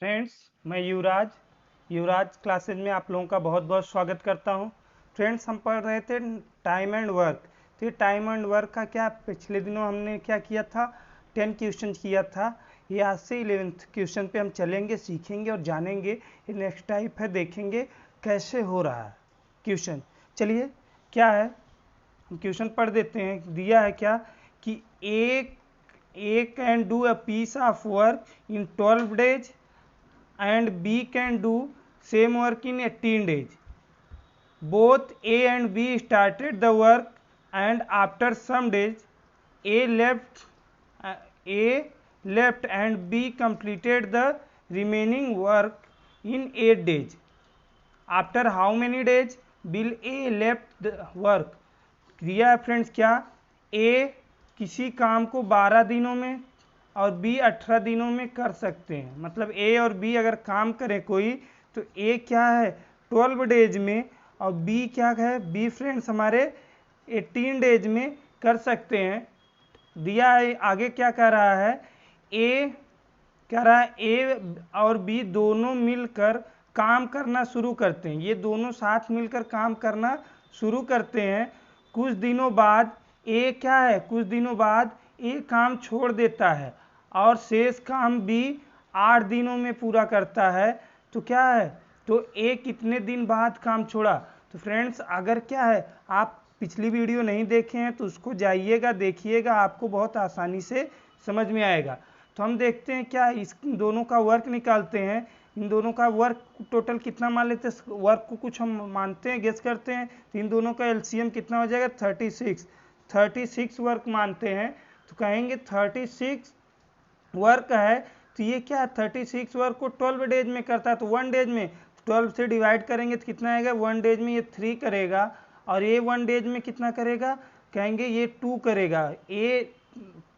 Friends, मैं युवराज classes में आप लोगों का बहुत बहुत स्वागत करता हूं। फ्रेंड्स, हम पढ़ रहे थे टाइम एंड वर्क। तो ये टाइम एंड वर्क का क्या पिछले दिनों हमने क्या किया था, 10 क्वेश्चन किया था। ये आज से 11th क्वेश्चन पे हम चलेंगे, सीखेंगे और जानेंगे। ये नेक्स्ट टाइप है, देखेंगे कैसे हो रहा है क्वेश्चन। चलिए, क्या है हम क्वेश्चन पढ़ देते हैं। दिया है क्या कि A can do a piece of work in 12 days and B can do same work in 18 days. Both A and B started the work, and after some days A left uh, A left and B completed the remaining work in 8 days. After how many days will A left the work? क्रिया है friends क्या, ए किसी काम को 12 दिनों में और B 18 दिनों में कर सकते हैं। मतलब ए और बी अगर काम करें कोई, तो ए क्या है 12 डेज में और बी क्या है, बी फ्रेंड्स हमारे 18 डेज में कर सकते हैं। दिया है आगे क्या कह रहा है, ए कह रहा है ए और बी दोनों मिलकर काम करना शुरू करते हैं। ये दोनों साथ मिलकर काम करना शुरू करते हैं। कुछ दिनों बाद ए क्या है, कुछ दिनों बाद ए काम छोड़ देता है और शेष काम बी 8 दिनों में पूरा करता है। तो क्या है, तो ए कितने दिन बाद काम छोड़ा। तो फ्रेंड्स, अगर क्या है आप पिछली वीडियो नहीं देखे हैं तो उसको जाइएगा, देखिएगा, आपको बहुत आसानी से समझ में आएगा। तो हम देखते हैं क्या, इस दोनों का वर्क निकालते हैं। इन दोनों का वर्क टोटल कितना मान लेते हैं, वर्क को कुछ हम मानते हैं, गेस करते हैं। तो इन दोनों का एलसीएम कितना हो जाएगा, 36 वर्क मानते हैं। तो कहेंगे 36 वर्क है। तो ये क्या है, 36 वर्क को 12 डेज में करता है। तो 1 डेज में 12 से डिवाइड करेंगे तो कितना आएगा, 1 डेज में ये 3 करेगा और ये 1 डेज में कितना करेगा, कहेंगे ये 2 करेगा। ए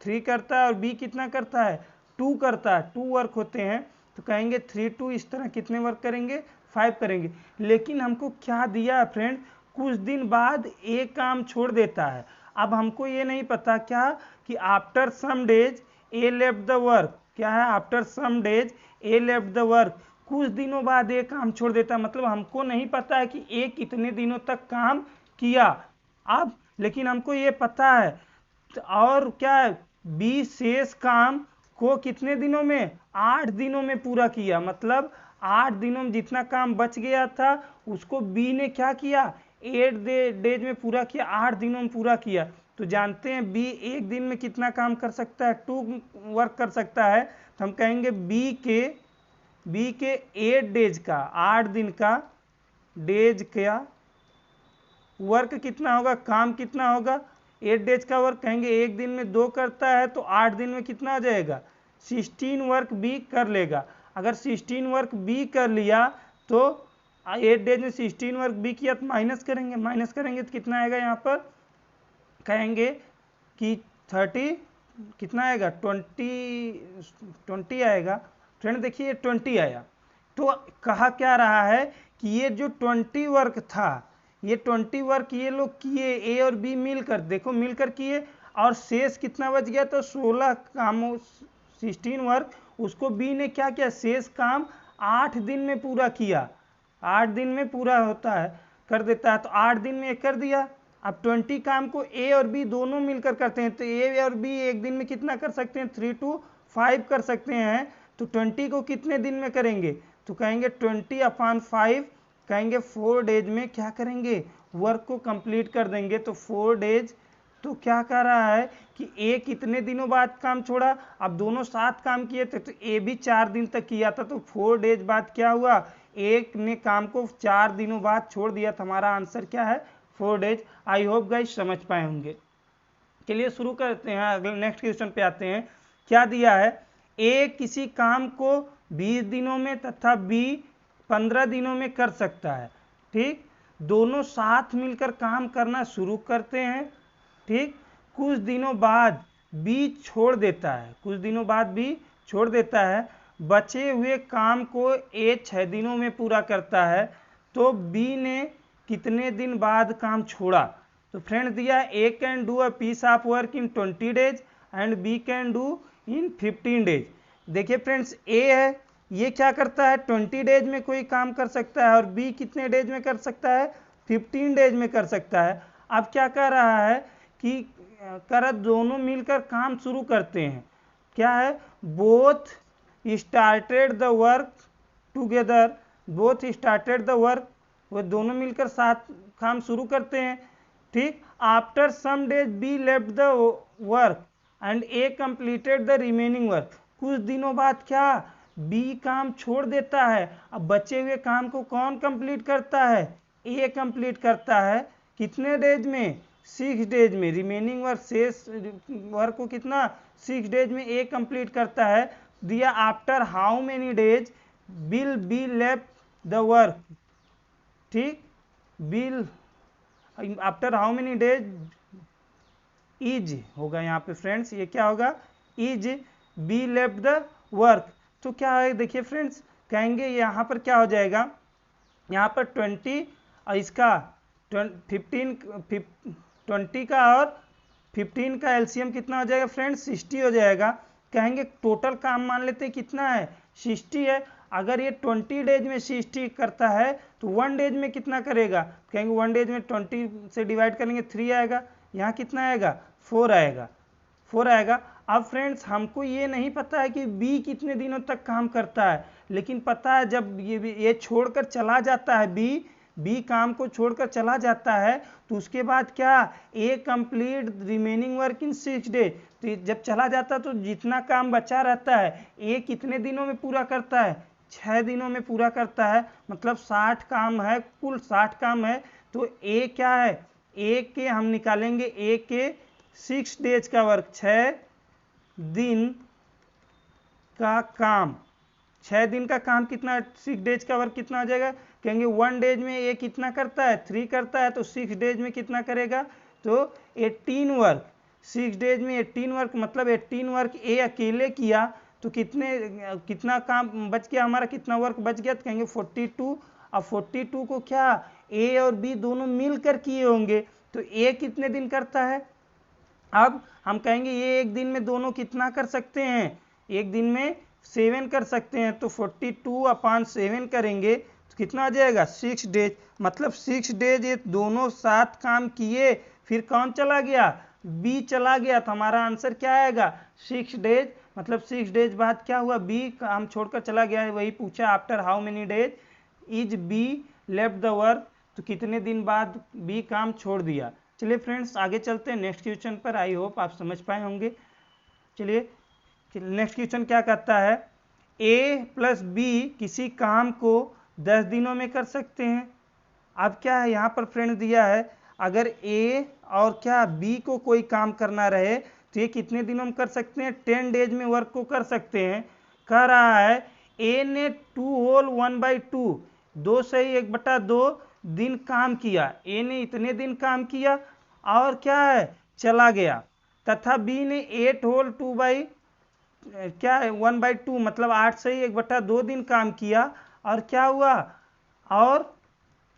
3 करता है और बी कितना करता है, 2 करता है। 2 वर्क होते हैं। तो कहेंगे 3 2 इस तरह कितने वर्क करेंगे, 5 करेंगे। लेकिन हमको क्या दिया है फ्रेंड, कुछ दिन बाद एक काम छोड़ देता है। अब हमको ये नहीं पता क्या कि after some days A left the work, क्या है after some days A left the work, कुछ दिनों बाद ए काम छोड़ देता है। मतलब हमको नहीं पता है कि ए कितने दिनों तक काम किया। अब लेकिन हमको ये पता है, और क्या है, बी शेष काम को कितने दिनों में, 8 दिनों में पूरा किया। मतलब 8 दिनों में जितना काम बच गया था उसको बी ने क्या किया, 8 डेज में पूरा किया, 8 दिनों में पूरा किया। तो जानते हैं बी एक दिन में कितना काम कर सकता है, 2 वर्क कर सकता है। तो हम कहेंगे बी के 8 डेज का, 8 दिन का डेज का वर्क कितना होगा, काम कितना होगा, 8 डेज का वर्क। कहेंगे एक दिन में 2 करता है तो 8 दिन में कितना आ जाएगा, 16 वर्क बी कर लेगा। अगर 16 वर्क बी कर लिया तो 8 डेज में 16 वर्क बी किया तो माइनस करेंगे तो कितना आएगा, यहाँ पर कहेंगे कि 30 कितना आएगा, 20 आएगा। फ्रेंड देखिए 20 आया। तो कहा क्या रहा है कि ये जो 20 वर्क था, ये 20 वर्क ये लोग किए, ए और बी मिलकर, देखो मिलकर किए, और शेष कितना बच गया, तो 16 कामों 16 वर्क उसको बी ने क्या किया, शेष काम 8 दिन में पूरा किया। 8 दिन में पूरा होता है, कर देता है। तो 8 दिन में कर दिया। अब 20 काम को ए और बी दोनों मिलकर करते हैं। तो ए और बी एक दिन में कितना कर सकते हैं, 3 to 5 कर सकते हैं। तो 20 को कितने दिन में करेंगे, तो कहेंगे 20/5, कहेंगे 4 डेज में क्या करेंगे, वर्क को कंप्लीट कर देंगे। तो 4 डेज। तो क्या कह रहा है कि ए कितने दिनों बाद काम छोड़ा, अब दोनों साथ काम किए थे तो ए भी 4 दिन तक किया था। तो 4 डेज बाद क्या हुआ, एक ने काम को 4 दिनों बाद छोड़ दिया था। हमारा आंसर क्या है, 4 डेज। आई होप गाइस समझ पाए होंगे। चलिए शुरू करते हैं, अगले नेक्स्ट क्वेश्चन पे आते हैं। क्या दिया है, ए किसी काम को 20 दिनों में तथा बी 15 दिनों में कर सकता है। ठीक, दोनों साथ मिलकर काम करना शुरू करते हैं। ठीक, कुछ दिनों बाद बी छोड़ देता है, कुछ दिनों बाद बी छोड़ देता है। बचे हुए काम को ए 6 दिनों में पूरा करता है। तो बी ने कितने दिन बाद काम छोड़ा। तो फ्रेंड दिया, A can do a piece of work in 20 days and B can do in 15 days. देखिए फ्रेंड्स, ए है ये क्या करता है 20 डेज में कोई काम कर सकता है और बी कितने डेज में कर सकता है 15 डेज में कर सकता है। अब क्या कर रहा है कि कर दोनों मिलकर काम शुरू करते हैं। क्या है both started the work together, both started the work, वो दोनों मिलकर साथ काम शुरू करते हैं। ठीक, after some days B left the work and A completed the remaining work, कुछ दिनों बाद क्या बी काम छोड़ देता है। अब बचे हुए काम को कौन कंप्लीट करता है ए कंप्लीट करता है। कितने डेज में 6 डेज में। रिमेनिंग वर्क शेष वर्क को कितना 6 डेज में ए कंप्लीट करता है। दिया after how many days will B left the work. ठीक, will after how many days is होगा यहाँ पे फ्रेंड्स, ये क्या होगा is B left the work. तो क्या है देखिए फ्रेंड्स, कहेंगे यहाँ पर क्या हो जाएगा, यहाँ पर 20 और इसका 20 का और 15 का एलसीएम कितना हो जाएगा फ्रेंड्स 60 हो जाएगा। कहेंगे टोटल काम मान लेते हैं कितना है 60 है। अगर ये 20 डेज में 60 करता है तो 1 डेज में कितना करेगा, कहेंगे 1 डेज में 20 से डिवाइड करेंगे 3 आएगा, यहाँ कितना आएगा 4 आएगा, 4 आएगा। अब फ्रेंड्स हमको ये नहीं पता है कि बी कितने दिनों तक काम करता है, लेकिन पता है जब ये छोड़कर चला जाता है बी काम को छोड़कर चला जाता है तो उसके बाद क्या A complete remaining work in 6 days. तो जब चला जाता है तो जितना काम बचा रहता है ए कितने दिनों में पूरा करता है 6 दिनों में पूरा करता है। मतलब 60 काम है, कुल 60 काम है। तो ए क्या है ए के हम निकालेंगे ए के 6 डेज का वर्क, 6 दिन का काम, 6 दिन का काम कितना 6 डेज का वर्क कितना हो जाएगा, कहेंगे 1 डेज में ए कितना करता है 3 करता है, तो 6 डेज में कितना करेगा तो 18 वर्क। 6 डेज में 18 वर्क, मतलब 18 वर्क ए अकेले किया तो कितना काम बच गया हमारा, कितना वर्क बच गया, तो कहेंगे 42। अब 42 को क्या ए और बी दोनों मिलकर किए होंगे, तो ए कितने दिन करता है। अब हम कहेंगे ये एक दिन में दोनों कितना कर सकते हैं, एक दिन में 7 कर सकते हैं, तो 42/7 करेंगे तो कितना आ जाएगा 6 डेज। मतलब 6 डेज ये दोनों साथ काम किए, फिर कौन चला गया बी चला गया, तो हमारा आंसर क्या आएगा 6 डेज। मतलब 6 डेज बाद क्या हुआ बी काम छोड़कर चला गया है, वही पूछा after how many days is B left the work, तो कितने दिन बाद बी काम छोड़ दिया। चलिए फ्रेंड्स आगे चलते हैं नेक्स्ट क्वेश्चन पर, आई होप आप समझ पाए होंगे। चलिए नेक्स्ट क्वेश्चन क्या कहता है, ए प्लस बी किसी काम को 10 दिनों में कर सकते हैं। अब क्या है यहाँ पर फ्रेंड दिया है, अगर ए और क्या बी को कोई काम करना रहे तो ये कितने दिनों में कर सकते हैं 10 डेज में वर्क को कर सकते हैं। कह रहा है ए ने 2 होल 1/2 2 सही 1/2 दिन काम किया, ए ने इतने दिन काम किया और क्या है चला गया, तथा बी ने 8 होल 1/2 मतलब 8 सही 1/2 दिन काम किया और क्या हुआ और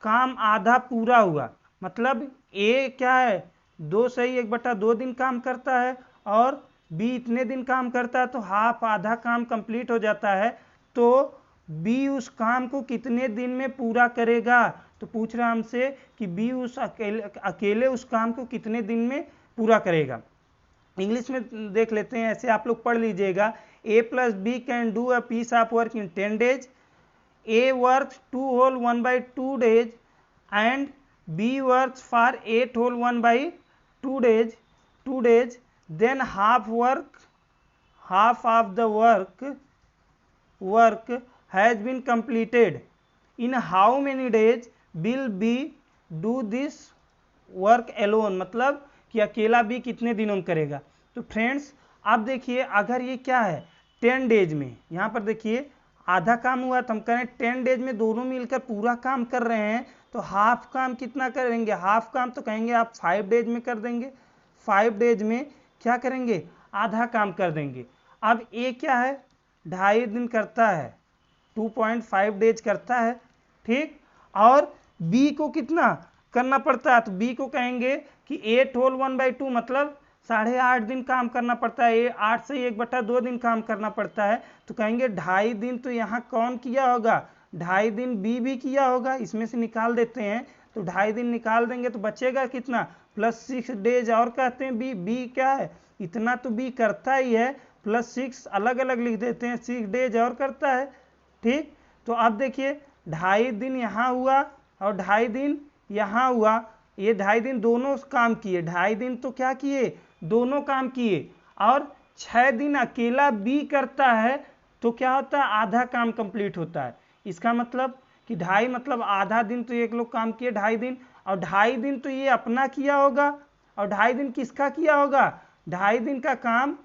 काम आधा पूरा हुआ। मतलब ए क्या है 2 सही 1/2 दिन काम करता है और बी इतने दिन काम करता है, तो हाफ आधा काम कंप्लीट हो जाता है। तो बी उस काम को कितने दिन में पूरा करेगा, तो पूछ रहा हमसे कि बी उस अकेले उस काम को कितने दिन में पूरा करेगा। इंग्लिश में देख लेते हैं, ऐसे आप लोग पढ़ लीजिएगा, A plus B can do a piece of work in 10 days, A work 2 whole 1/2 days and B works for 8 whole 1/2 days, then half of the work has been completed. In how many days will B do this work alone, मतलब कि अकेला B कितने दिनों में करेगा। तो friends अब देखिए अगर ये क्या है 10 डेज में, यहाँ पर देखिए आधा काम हुआ तो हम करें 10 डेज में दोनों मिलकर पूरा काम कर रहे हैं, तो हाफ काम कितना करेंगे, हाफ काम तो कहेंगे आप 5 डेज में कर देंगे, 5 डेज में क्या करेंगे आधा काम कर देंगे। अब ए क्या है 2.5 दिन करता है, 2.5 डेज करता है, ठीक। और बी को कितना करना पड़ता है, तो बी को कहेंगे कि 8 होल 1/2 मतलब 8.5 दिन काम करना पड़ता है, 8 से 1/2 दिन काम करना पड़ता है। तो कहेंगे 2.5 दिन तो यहाँ कौन किया होगा, 2.5 दिन बी भी किया होगा, इसमें से निकाल देते हैं। तो 2.5 दिन निकाल देंगे तो बचेगा कितना, +6 डेज और कहते हैं बी क्या है, इतना तो बी करता ही है, +6 अलग अलग लिख देते हैं, 6 डेज और करता है। ठीक, तो अब देखिए 2.5 दिन यहाँ हुआ और 2.5 दिन यहाँ हुआ, ये 2.5 दिन दोनों काम किए, 2.5 दिन तो क्या किए, दोनों काम किए। और 6 दिन अकेला बी करता है तो क्या होता है, आधा काम कंप्लीट होता है। इसका मतलब कि 2.5 मतलब आधा दिन तो एक लोग काम किए 2.5 दिन, और 2.5 दिन तो ये अपना किया होगा, और 2.5 दिन किसका किया होगा, 2.5 दिन का काम,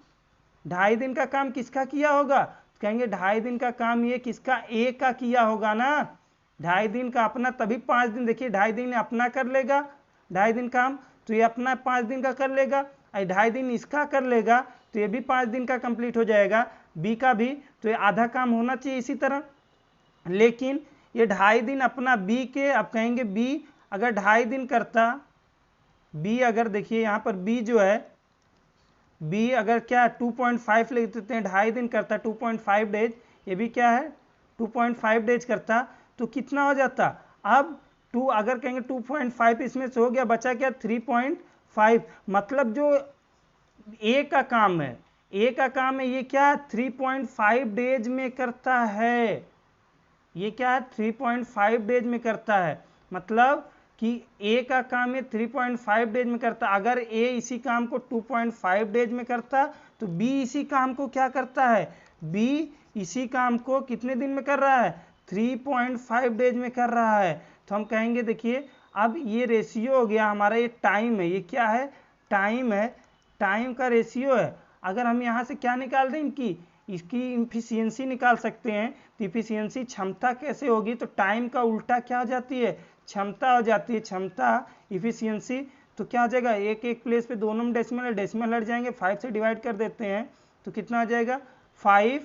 2.5 दिन का काम किसका किया होगा, तो कहेंगे 2.5 दिन का काम ये किसका, ए का किया होगा ना। 2.5 दिन का अपना, तभी 5 दिन, देखिए 2.5 दिन अपना कर लेगा, 2.5 दिन काम तो ये अपना 5 दिन का कर लेगा, और 2.5 दिन इसका कर लेगा तो ये भी 5 दिन का कंप्लीट हो जाएगा, बी का भी, तो ये आधा काम होना चाहिए इसी तरह। लेकिन ये 2.5 दिन अपना बी के, अब कहेंगे बी अगर 2.5 दिन करता, बी अगर देखिए यहाँ पर बी जो है, बी अगर क्या 2.5 लिख देते हैं, 2.5 दिन करता 2.5 डेज, ये भी क्या है 2.5 डेज करता, तो कितना हो जाता, अब 2 अगर कहेंगे 2.5 इसमें से हो गया, बचा क्या 3.5, मतलब जो ए का काम है, ए का काम है ये क्या 3.5 डेज में करता है, ये क्या है 3.5 डेज में करता है, मतलब कि ए का काम ये 3.5 डेज में करता। अगर ए इसी काम को 2.5 डेज में करता तो बी इसी काम को क्या करता है, बी इसी काम को कितने दिन में कर रहा है, 3.5 डेज में कर रहा है। तो हम कहेंगे देखिए अब ये रेशियो हो गया हमारा, ये टाइम है, ये क्या है, टाइम है, टाइम का रेशियो है। अगर हम यहाँ से क्या निकाल दें, इनकी इसकी इफिशियंसी निकाल सकते हैं, तो इफिशियंसी क्षमता कैसे होगी, तो टाइम का उल्टा क्या हो जाती है, क्षमता हो जाती है, क्षमता इफिशियंसी। तो क्या हो जाएगा, एक एक प्लेस पे दोनों में डेसिमल, डेसिमल हट जाएंगे, 5 से डिवाइड कर देते हैं तो कितना हो जाएगा 5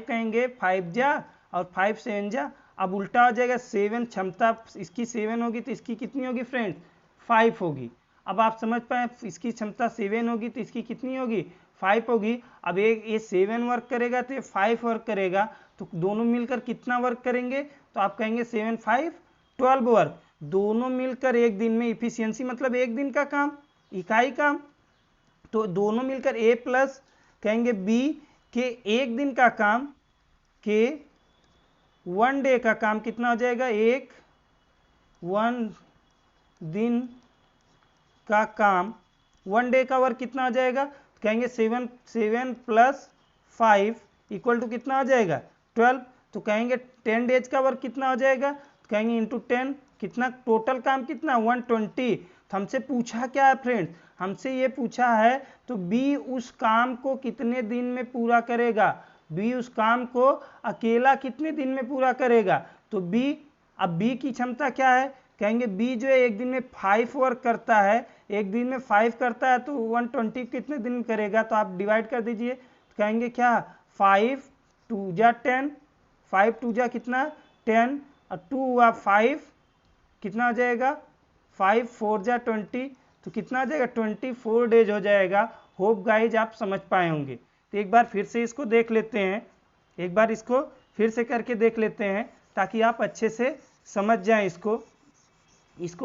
कहेंगे 5 जा और 5 7 जा, अब उल्टा हो जाएगा 7, क्षमता इसकी 7 होगी तो इसकी कितनी होगी फ्रेंड्स 5 होगी। अब आप समझ पाए इसकी क्षमता 7 होगी तो इसकी कितनी होगी 5 होगी। अब एक ये 7 वर्क करेगा तो ये 5 वर्क करेगा, तो दोनों मिलकर कितना वर्क करेंगे, तो आप कहेंगे 7 5 12 वर्क, दोनों मिलकर एक दिन में, इफिशियंसी मतलब एक दिन का काम, इकाई काम, तो दोनों मिलकर ए प्लस कहेंगे बी के एक दिन का काम के 1 डे का काम कितना हो जाएगा, एक 1 दिन का काम, 1 डे का वर्क कितना हो जाएगा, तो कहेंगे 7 + 5 इक्वल टू कितना हो जाएगा 12, तो कहेंगे 10 डेज का वर्क कितना हो जाएगा, तो कहेंगे इंटू 10, कितना टोटल काम कितना 120। तो हमसे पूछा क्या है फ्रेंड्स, हमसे ये पूछा है तो बी उस काम को कितने दिन में पूरा करेगा, बी उस काम को अकेला कितने दिन में पूरा करेगा, तो बी, अब बी की क्षमता क्या है, कहेंगे बी जो है एक दिन में 5 वर्क करता है, एक दिन में 5 करता है तो 120 कितने दिन में करेगा, तो आप डिवाइड कर दीजिए, तो कहेंगे क्या 5 2 जा 10, 5 2 जा कितना 10 और 2 हुआ 5, कितना हो जाएगा 5 4 जा 20, तो कितना आ जाएगा 24 डेज हो जाएगा। होप गाइज आप समझ पाए होंगे। तो एक बार फिर से इसको देख लेते हैं, एक बार इसको फिर से करके देख लेते हैं ताकि आप अच्छे से समझ जाएं इसको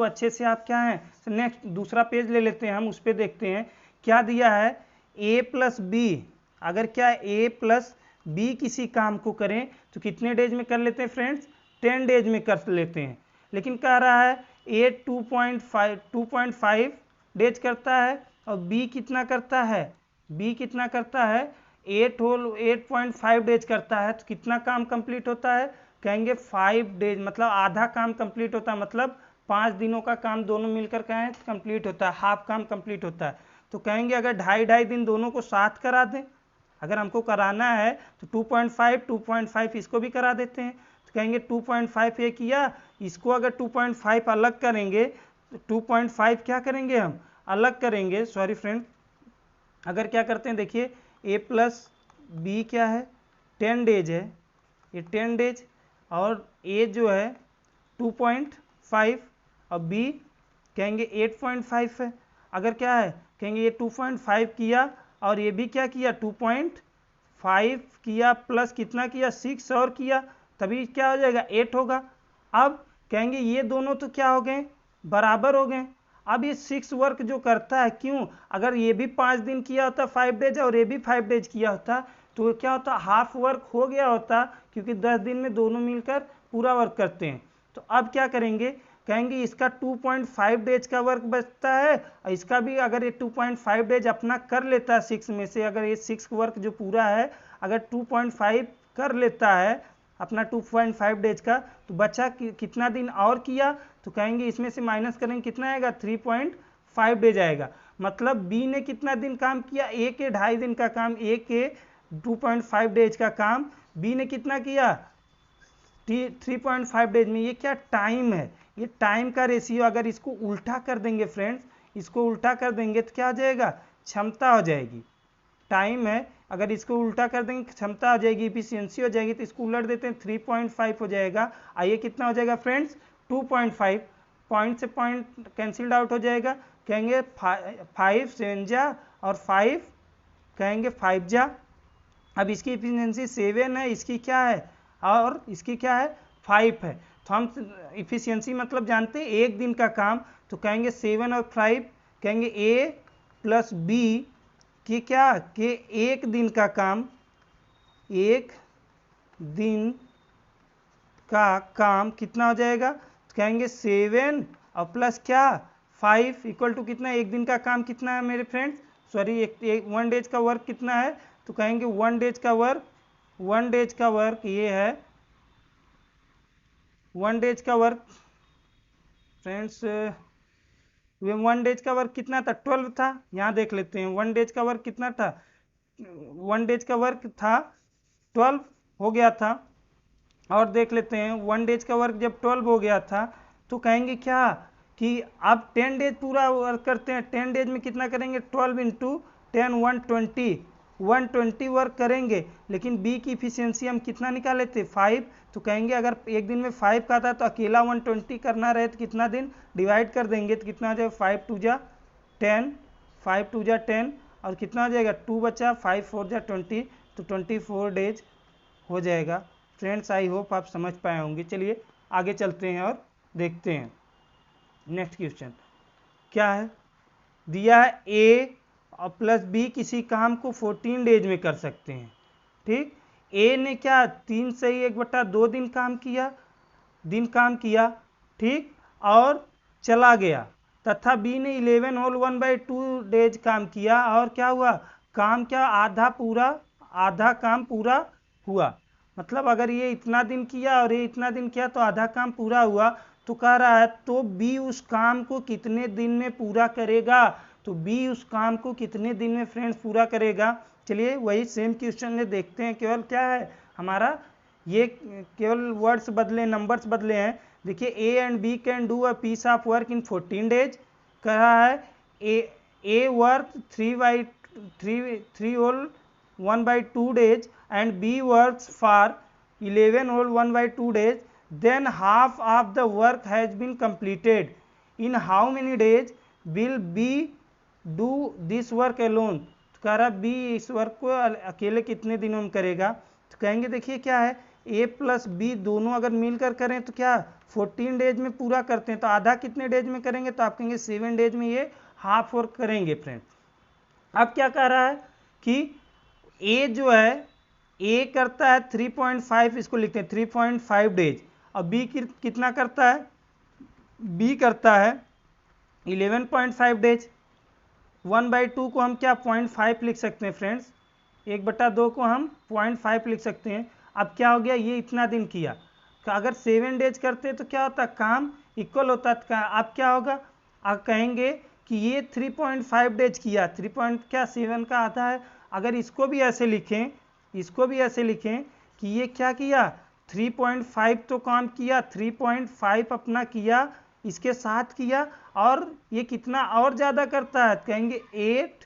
अच्छे से आप क्या है। नेक्स्ट दूसरा पेज ले लेते हैं हम, उस पर देखते हैं क्या दिया है, a + b, अगर क्या a + b किसी काम को करें तो कितने डेज में कर लेते हैं फ्रेंड्स 10 डेज में कर लेते हैं। लेकिन कह रहा है a 2.5 डेज करता है और b कितना करता है, b कितना करता है 8.5 डेज करता है, तो कितना काम कंप्लीट होता है, कहेंगे 5 डेज, मतलब आधा काम कंप्लीट होता है, मतलब 5 दिनों का काम दोनों मिलकर कहें कंप्लीट होता है, हाफ काम कंप्लीट होता है। तो कहेंगे अगर 2.5 दिन दोनों को साथ करा दें, अगर हमको कराना है तो 2.5 इसको भी करा देते हैं, तो कहेंगे 2.5 ये किया, इसको अगर 2.5 अलग करेंगे तो 2.5 क्या करेंगे हम अलग करेंगे, सॉरी फ्रेंड, अगर क्या करते हैं देखिए a + b क्या है 10 डेज है, ये 10 डेज, और a जो है 2.5 और b कहेंगे 8.5 है। अगर क्या है कहेंगे ये 2.5 किया और ये भी क्या किया 2.5 किया, प्लस कितना किया 6 और किया, तभी क्या हो जाएगा 8 होगा। अब कहेंगे ये दोनों तो क्या हो गए बराबर हो गए। अब ये 6 वर्क जो करता है, क्यों, अगर ये भी 5 दिन किया होता 5 डेज और ये भी 5 डेज किया होता तो क्या होता हाफ वर्क हो गया होता, क्योंकि 10 दिन में दोनों मिलकर पूरा वर्क करते हैं। तो अब क्या करेंगे, कहेंगे इसका 2.5 डेज का वर्क बचता है और इसका भी अगर ये 2.5 डेज अपना कर लेता है 6 में से, अगर ये 6 वर्क जो पूरा है अगर 2.5 कर लेता है अपना 2.5 डेज का, तो बचा कितना दिन और किया, तो कहेंगे इसमें से माइनस करेंगे कितना आएगा 3.5 डेज आएगा। मतलब बी ने कितना दिन काम किया, ए के 2.5 दिन का काम, ए के 2.5 डेज का काम बी ने कितना किया 3.5 डेज में। ये क्या टाइम है, ये टाइम का रेशियो, अगर इसको उल्टा कर देंगे फ्रेंड्स, इसको उल्टा कर देंगे तो क्या हो जाएगा क्षमता हो जाएगी। टाइम है, अगर इसको उल्टा कर देंगे क्षमता हो जाएगी, इफिशियंसी हो जाएगी, तो इसको उलट देते हैं 3.5 हो जाएगा। आइए कितना हो जाएगा फ्रेंड्स 2.5, पॉइंट से पॉइंट कैंसिल्ड आउट हो जाएगा, कहेंगे 5 7 जा और 5 कहेंगे 5 जा। अब इसकी इफिशियंसी 7 है, इसकी क्या है और इसकी क्या है 5 है, तो हम इफिशियंसी मतलब जानते हैं एक दिन का काम, तो कहेंगे 7 और 5 कहेंगे ए प्लस बी कि क्या कि एक दिन का काम, एक दिन का काम कितना हो जाएगा, तो कहेंगे 7 और प्लस क्या 5 इक्वल टू कितना, एक दिन का काम कितना है मेरे फ्रेंड्स, सॉरी एक 1 डेज का वर्क कितना है, तो कहेंगे 1 डेज का वर्क ये है 1 डेज का वर्क फ्रेंड्स, 1 डेज का वर्क कितना था 12 था, यहाँ देख लेते हैं 1 डेज का वर्क कितना था, 1 डेज का वर्क था 12 हो गया था। और देख लेते हैं 1 डेज का वर्क जब 12 हो गया था तो कहेंगे क्या कि अब 10 डेज पूरा वर्क करते हैं, 10 डेज में कितना करेंगे 12 इंटू 10 120 वर्क करेंगे, लेकिन बी की इफिशियंसी हम कितना निकाले थे 5, तो कहेंगे अगर एक दिन में 5 का था तो अकेला 120 करना रहे तो कितना दिन डिवाइड कर देंगे, तो कितना हो जाएगा 5 2 जा 10, 5 2 जा 10 और कितना हो जाएगा 2 बचा 5 4 जा 20, तो 24 डेज हो जाएगा। फ्रेंड्स आई होप आप समझ पाए होंगे। चलिए आगे चलते हैं और देखते हैं नेक्स्ट क्वेश्चन क्या है, दिया है ए और प्लस बी किसी काम को 14 डेज में कर सकते हैं। ठीक, ए ने क्या 3 से 1/2 दिन काम किया ठीक, और चला गया, तथा बी ने 11 होल 1/2 डेज काम किया और क्या हुआ काम क्या आधा काम पूरा हुआ। मतलब अगर ये इतना दिन किया और ये इतना दिन किया तो आधा काम पूरा हुआ, तो कह रहा है तो बी उस काम को कितने दिन में पूरा करेगा, तो बी उस काम को कितने दिन में फ्रेंड्स पूरा करेगा। चलिए वही सेम क्वेश्चन में देखते हैं, केवल क्या है हमारा ये केवल वर्ड्स बदले नंबर्स बदले हैं। देखिए A and B can do a piece of work in 14 days, कह रहा है A work 3 whole 1/2 days and B works for 11 whole 1/2 days, then half of the work has been completed. In how many days will B do this work alone? तो कह रहा B इस work को अकेले कितने दिनों में करेगा, तो कहेंगे देखिए क्या है A प्लस बी दोनों अगर मिलकर करें तो क्या 14 डेज में पूरा करते हैं, तो आधा कितने डेज में करेंगे, तो आप कहेंगे 7 डेज में ये हाफ वर्क करेंगे फ्रेंड। अब क्या कह रहा है कि ए जो है ए करता है 3.5, इसको लिखते हैं 3.5 डेज, और बी कितना करता है बी करता है 11.5 डेज। 1/2 को हम क्या 0.5 लिख सकते हैं फ्रेंड्स, 1/2 को हम 0.5 लिख सकते हैं। अब क्या हो गया ये इतना दिन किया, तो अगर 7 डेज करते तो क्या होता काम इक्वल होता, अब क्या होगा अब कहेंगे कि ये 3.5 डेज किया, 3.7 का आधा है। अगर इसको भी ऐसे लिखें कि ये क्या किया 3.5 तो काम किया, 3.5 अपना किया, इसके साथ किया, और ये कितना और ज़्यादा करता है, कहेंगे 8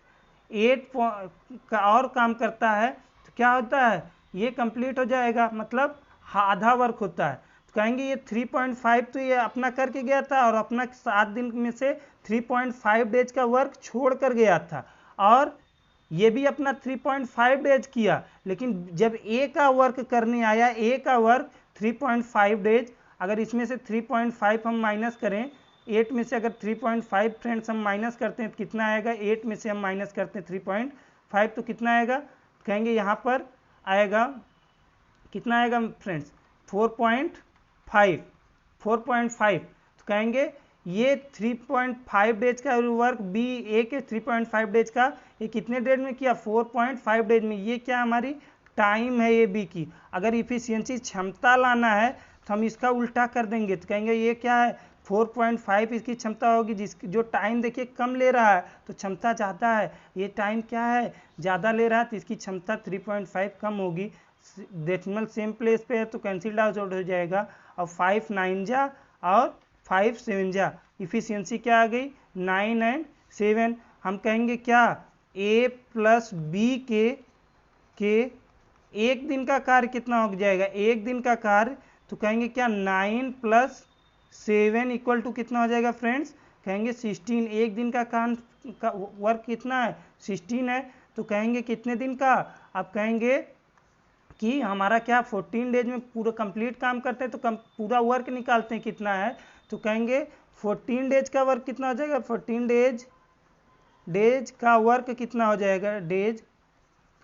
का और काम करता है, तो क्या होता है ये कंप्लीट हो जाएगा, मतलब आधा वर्क होता है। तो कहेंगे ये 3.5 तो ये अपना करके गया था और अपना 7 दिन में से 3.5 डेज का वर्क छोड़ कर गया था, और ये भी अपना 3.5 डेज किया, लेकिन जब ए का वर्क करने आया, ए का वर्क 3.5 डेज, अगर इसमें से 3.5 हम माइनस करें, 8 में से अगर 3.5 फ्रेंड्स हम माइनस करते हैं तो कितना आएगा, 8 में से हम माइनस करते हैं 3.5 तो कितना आएगा, कहेंगे यहाँ पर आएगा, कितना आएगा फ्रेंड्स, 4.5, तो कहेंगे ये 3.5 डेज का वर्क बी ए के 3.5 डेज का ये कितने डेज में किया, 4.5 डेज में। ये क्या हमारी टाइम है ये बी की। अगर इफिशियंसी क्षमता लाना है तो हम इसका उल्टा कर देंगे, तो कहेंगे ये क्या है, 4.5 इसकी क्षमता होगी, जिसकी जो टाइम देखिए कम ले रहा है तो क्षमता ज़्यादा है, ये टाइम क्या है ज़्यादा ले रहा है तो इसकी क्षमता 3.5 कम होगी। डेसिमल सेम प्लेस पे है तो कैंसिल आउट हो जाएगा, और 5 9 जा और 5 7 जा, इफिशियंसी क्या आ गई 9 और 7। हम कहेंगे क्या, ए प्लस बी के एक दिन का कार्य कितना हो जाएगा, एक दिन का कार्य, तो कहेंगे क्या 9 + 7 इक्वल टू कितना हो जाएगा फ्रेंड्स, कहेंगे 16। एक दिन का काम का वर्क कितना है 16 है, तो कहेंगे कितने दिन का, आप कहेंगे कि हमारा क्या 14 डेज में पूरा कंप्लीट काम करते हैं तो पूरा वर्क निकालते हैं कितना है, तो कहेंगे 14 डेज का वर्क कितना हो जाएगा, 14 डेज का वर्क कितना हो जाएगा, डेज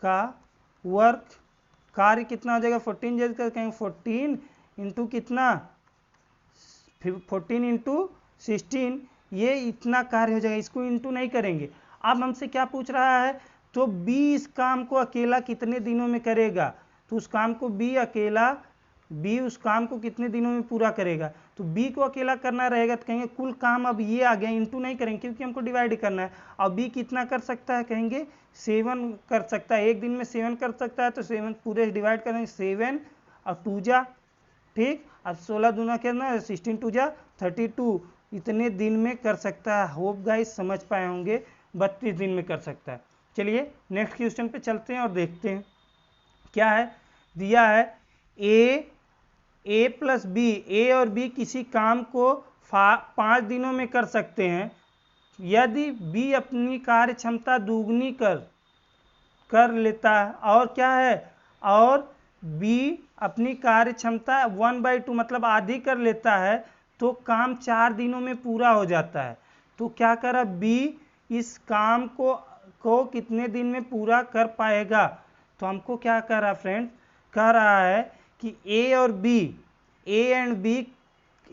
का वर्क कार्य कितना हो जाएगा 14 डेज का, कहेंगे 14 इंटू कितना, 14 इंटू 16, ये इतना कार्य हो जाएगा, इसको इंटू नहीं करेंगे। अब हमसे क्या पूछ रहा है, तो बी इस काम को अकेला कितने दिनों में करेगा, तो उस काम को बी उस काम को कितने दिनों में पूरा करेगा, तो बी को अकेला करना रहेगा तो कहेंगे कुल काम, अब ये आ गया, इंटू नहीं करेंगे क्योंकि हमको डिवाइड करना है। और बी कितना कर सकता है, कहेंगे 7 कर सकता है, एक दिन में 7 कर सकता है, तो 7 पूरे डिवाइड करेंगे, 7 और 2 जा, ठीक, अब 16 दूना कितना, 16 2 जा 32, इतने दिन में कर सकता है। होप गाइस समझ पाए होंगे, 32 दिन में कर सकता है। चलिए नेक्स्ट क्वेश्चन पे चलते हैं और देखते हैं क्या है, दिया है ए प्लस बी, ए और बी किसी काम को 5 दिनों में कर सकते हैं, यदि बी अपनी कार्य क्षमता दुगनी कर लेता है, और क्या है, और बी अपनी कार्य क्षमता 1/2 मतलब आधी कर लेता है, तो काम 4 दिनों में पूरा हो जाता है। तो क्या करा, बी इस काम को कितने दिन में पूरा कर पाएगा, तो हमको क्या कर रहा फ्रेंड्स, कह रहा है कि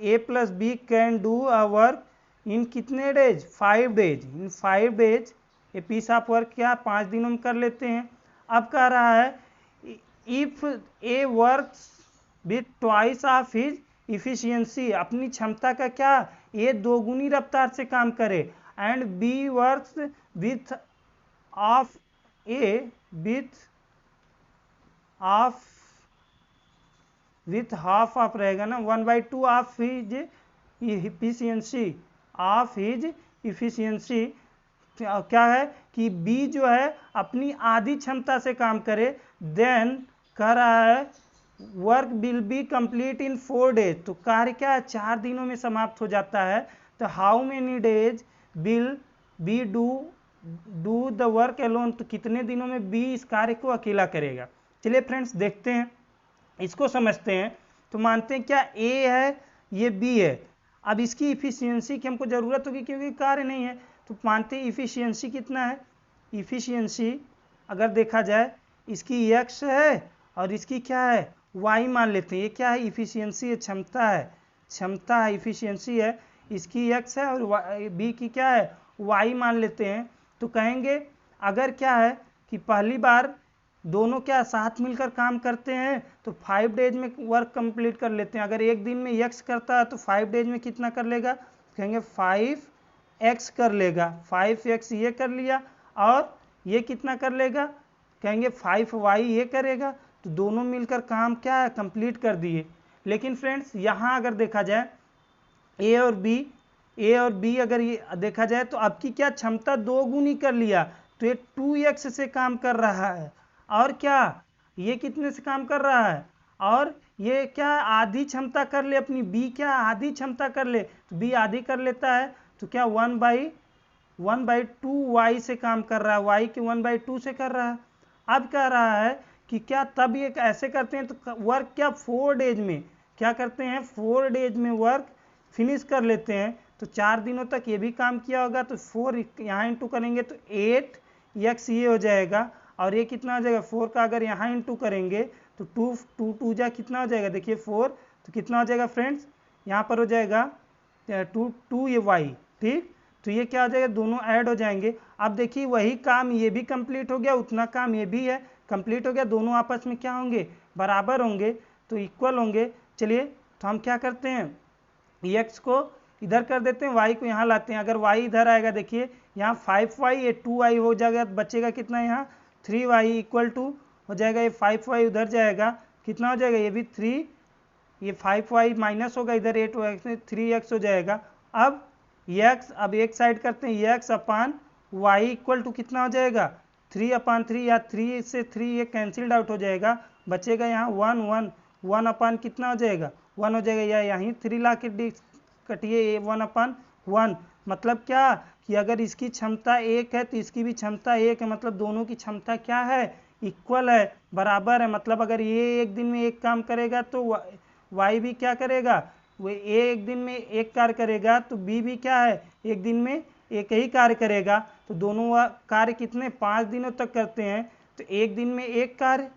A plus B can do a work in कितने days, 5 days, in 5 days A piece of work क्या 5 दिनों में कर लेते हैं। अब कह रहा है if A works with twice of his efficiency, अपनी क्षमता का क्या, ए 2 गुनी रफ्तार से काम करे, and B works with of with half of रहेगा ना, 1/2 ऑफ हिज इफिशियंसी, क्या है कि बी जो है अपनी आधी क्षमता से काम करे, देन कह रहा है work will be complete in 4 days, तो कार्य क्या है 4 दिनों में समाप्त हो जाता है। तो how many days will B do the work alone, तो कितने दिनों में बी इस कार्य को अकेला करेगा। चलिए फ्रेंड्स देखते हैं, इसको समझते हैं। तो मानते हैं क्या ए है, ये बी है, अब इसकी इफिशियंसी की हमको ज़रूरत होगी क्योंकि कार्य नहीं है, तो मानते हैं इफिशियंसी कितना है, इफिशियंसी अगर देखा जाए इसकी एक्स है और इसकी क्या है वाई मान लेते हैं, ये क्या है इफिशियंसी है, क्षमता है, इफिशियंसी है, इसकी एक्स है और बी की क्या है वाई मान लेते हैं। तो कहेंगे अगर क्या है कि पहली बार दोनों क्या साथ मिलकर काम करते हैं तो 5 डेज में वर्क कंप्लीट कर लेते हैं। अगर एक दिन में एक्स करता है तो 5 डेज में कितना कर लेगा, कहेंगे 5x कर लेगा, 5x ये कर लिया, और ये कितना कर लेगा, कहेंगे 5y ये करेगा, तो दोनों मिलकर काम क्या है कंप्लीट कर दिए। लेकिन फ्रेंड्स यहाँ अगर देखा जाए ए और बी अगर ये देखा जाए तो अब की क्या क्षमता 2 गुनी कर लिया, तो ये 2x से काम कर रहा है, और क्या ये कितने से काम कर रहा है, और ये क्या आधी क्षमता कर ले अपनी, बी क्या आधी क्षमता कर ले, तो बी आधी कर लेता है, तो क्या 1/2 वाई से काम कर रहा है, वाई के 1/2 से कर रहा है। अब कह रहा है कि क्या तब ये ऐसे करते हैं तो वर्क क्या 4 डेज में क्या करते हैं, 4 डेज में वर्क फिनिश कर लेते हैं। तो 4 दिनों तक ये भी काम किया होगा, तो 4 यहाँ इंटू करेंगे तो 8x ये हो जाएगा, और ये कितना हो जाएगा 4 का अगर यहाँ इंटू करेंगे तो 2 जा कितना हो जाएगा, देखिए 4, तो कितना हो जाएगा फ्रेंड्स, यहाँ पर हो जाएगा 2 ये y, ठीक। तो ये क्या हो जाएगा, दोनों ऐड हो जाएंगे। अब देखिए वही काम ये भी कंप्लीट हो गया, उतना काम ये भी है कंप्लीट हो गया, दोनों आपस में क्या होंगे, बराबर होंगे, तो इक्वल होंगे। चलिए तो हम क्या करते हैं, x को इधर कर देते हैं, y को यहाँ लाते हैं। अगर y इधर आएगा, देखिए यहाँ 5y ये 2y हो जाएगा, बचेगा कितना यहाँ 3y इक्वल टू हो जाएगा, ये 5y उधर जाएगा, कितना हो जाएगा, ये भी 3, ये 5y माइनस होगा इधर 8x में 3x हो जाएगा। अब x, अब एक साइड करते हैं, x upon y equal to कितना हो जाएगा 3/3, या 3 से 3 ये कैंसिल्ड आउट हो जाएगा, बचेगा यहाँ 1 अपान कितना हो जाएगा 1 हो जाएगा, या यहीं 3 ला के कटिए 1/1। मतलब क्या कि अगर इसकी क्षमता 1 है तो इसकी भी क्षमता 1 है, मतलब दोनों की क्षमता क्या है, इक्वल है, बराबर है। मतलब अगर ये एक दिन में एक काम करेगा तो वाई भी क्या करेगा, वो ए एक दिन में एक कार्य करेगा, तो बी भी क्या है एक दिन में एक ही कार्य करेगा। तो दोनों कार्य कितने 5 दिनों तक करते हैं, तो एक दिन में एक कार्य,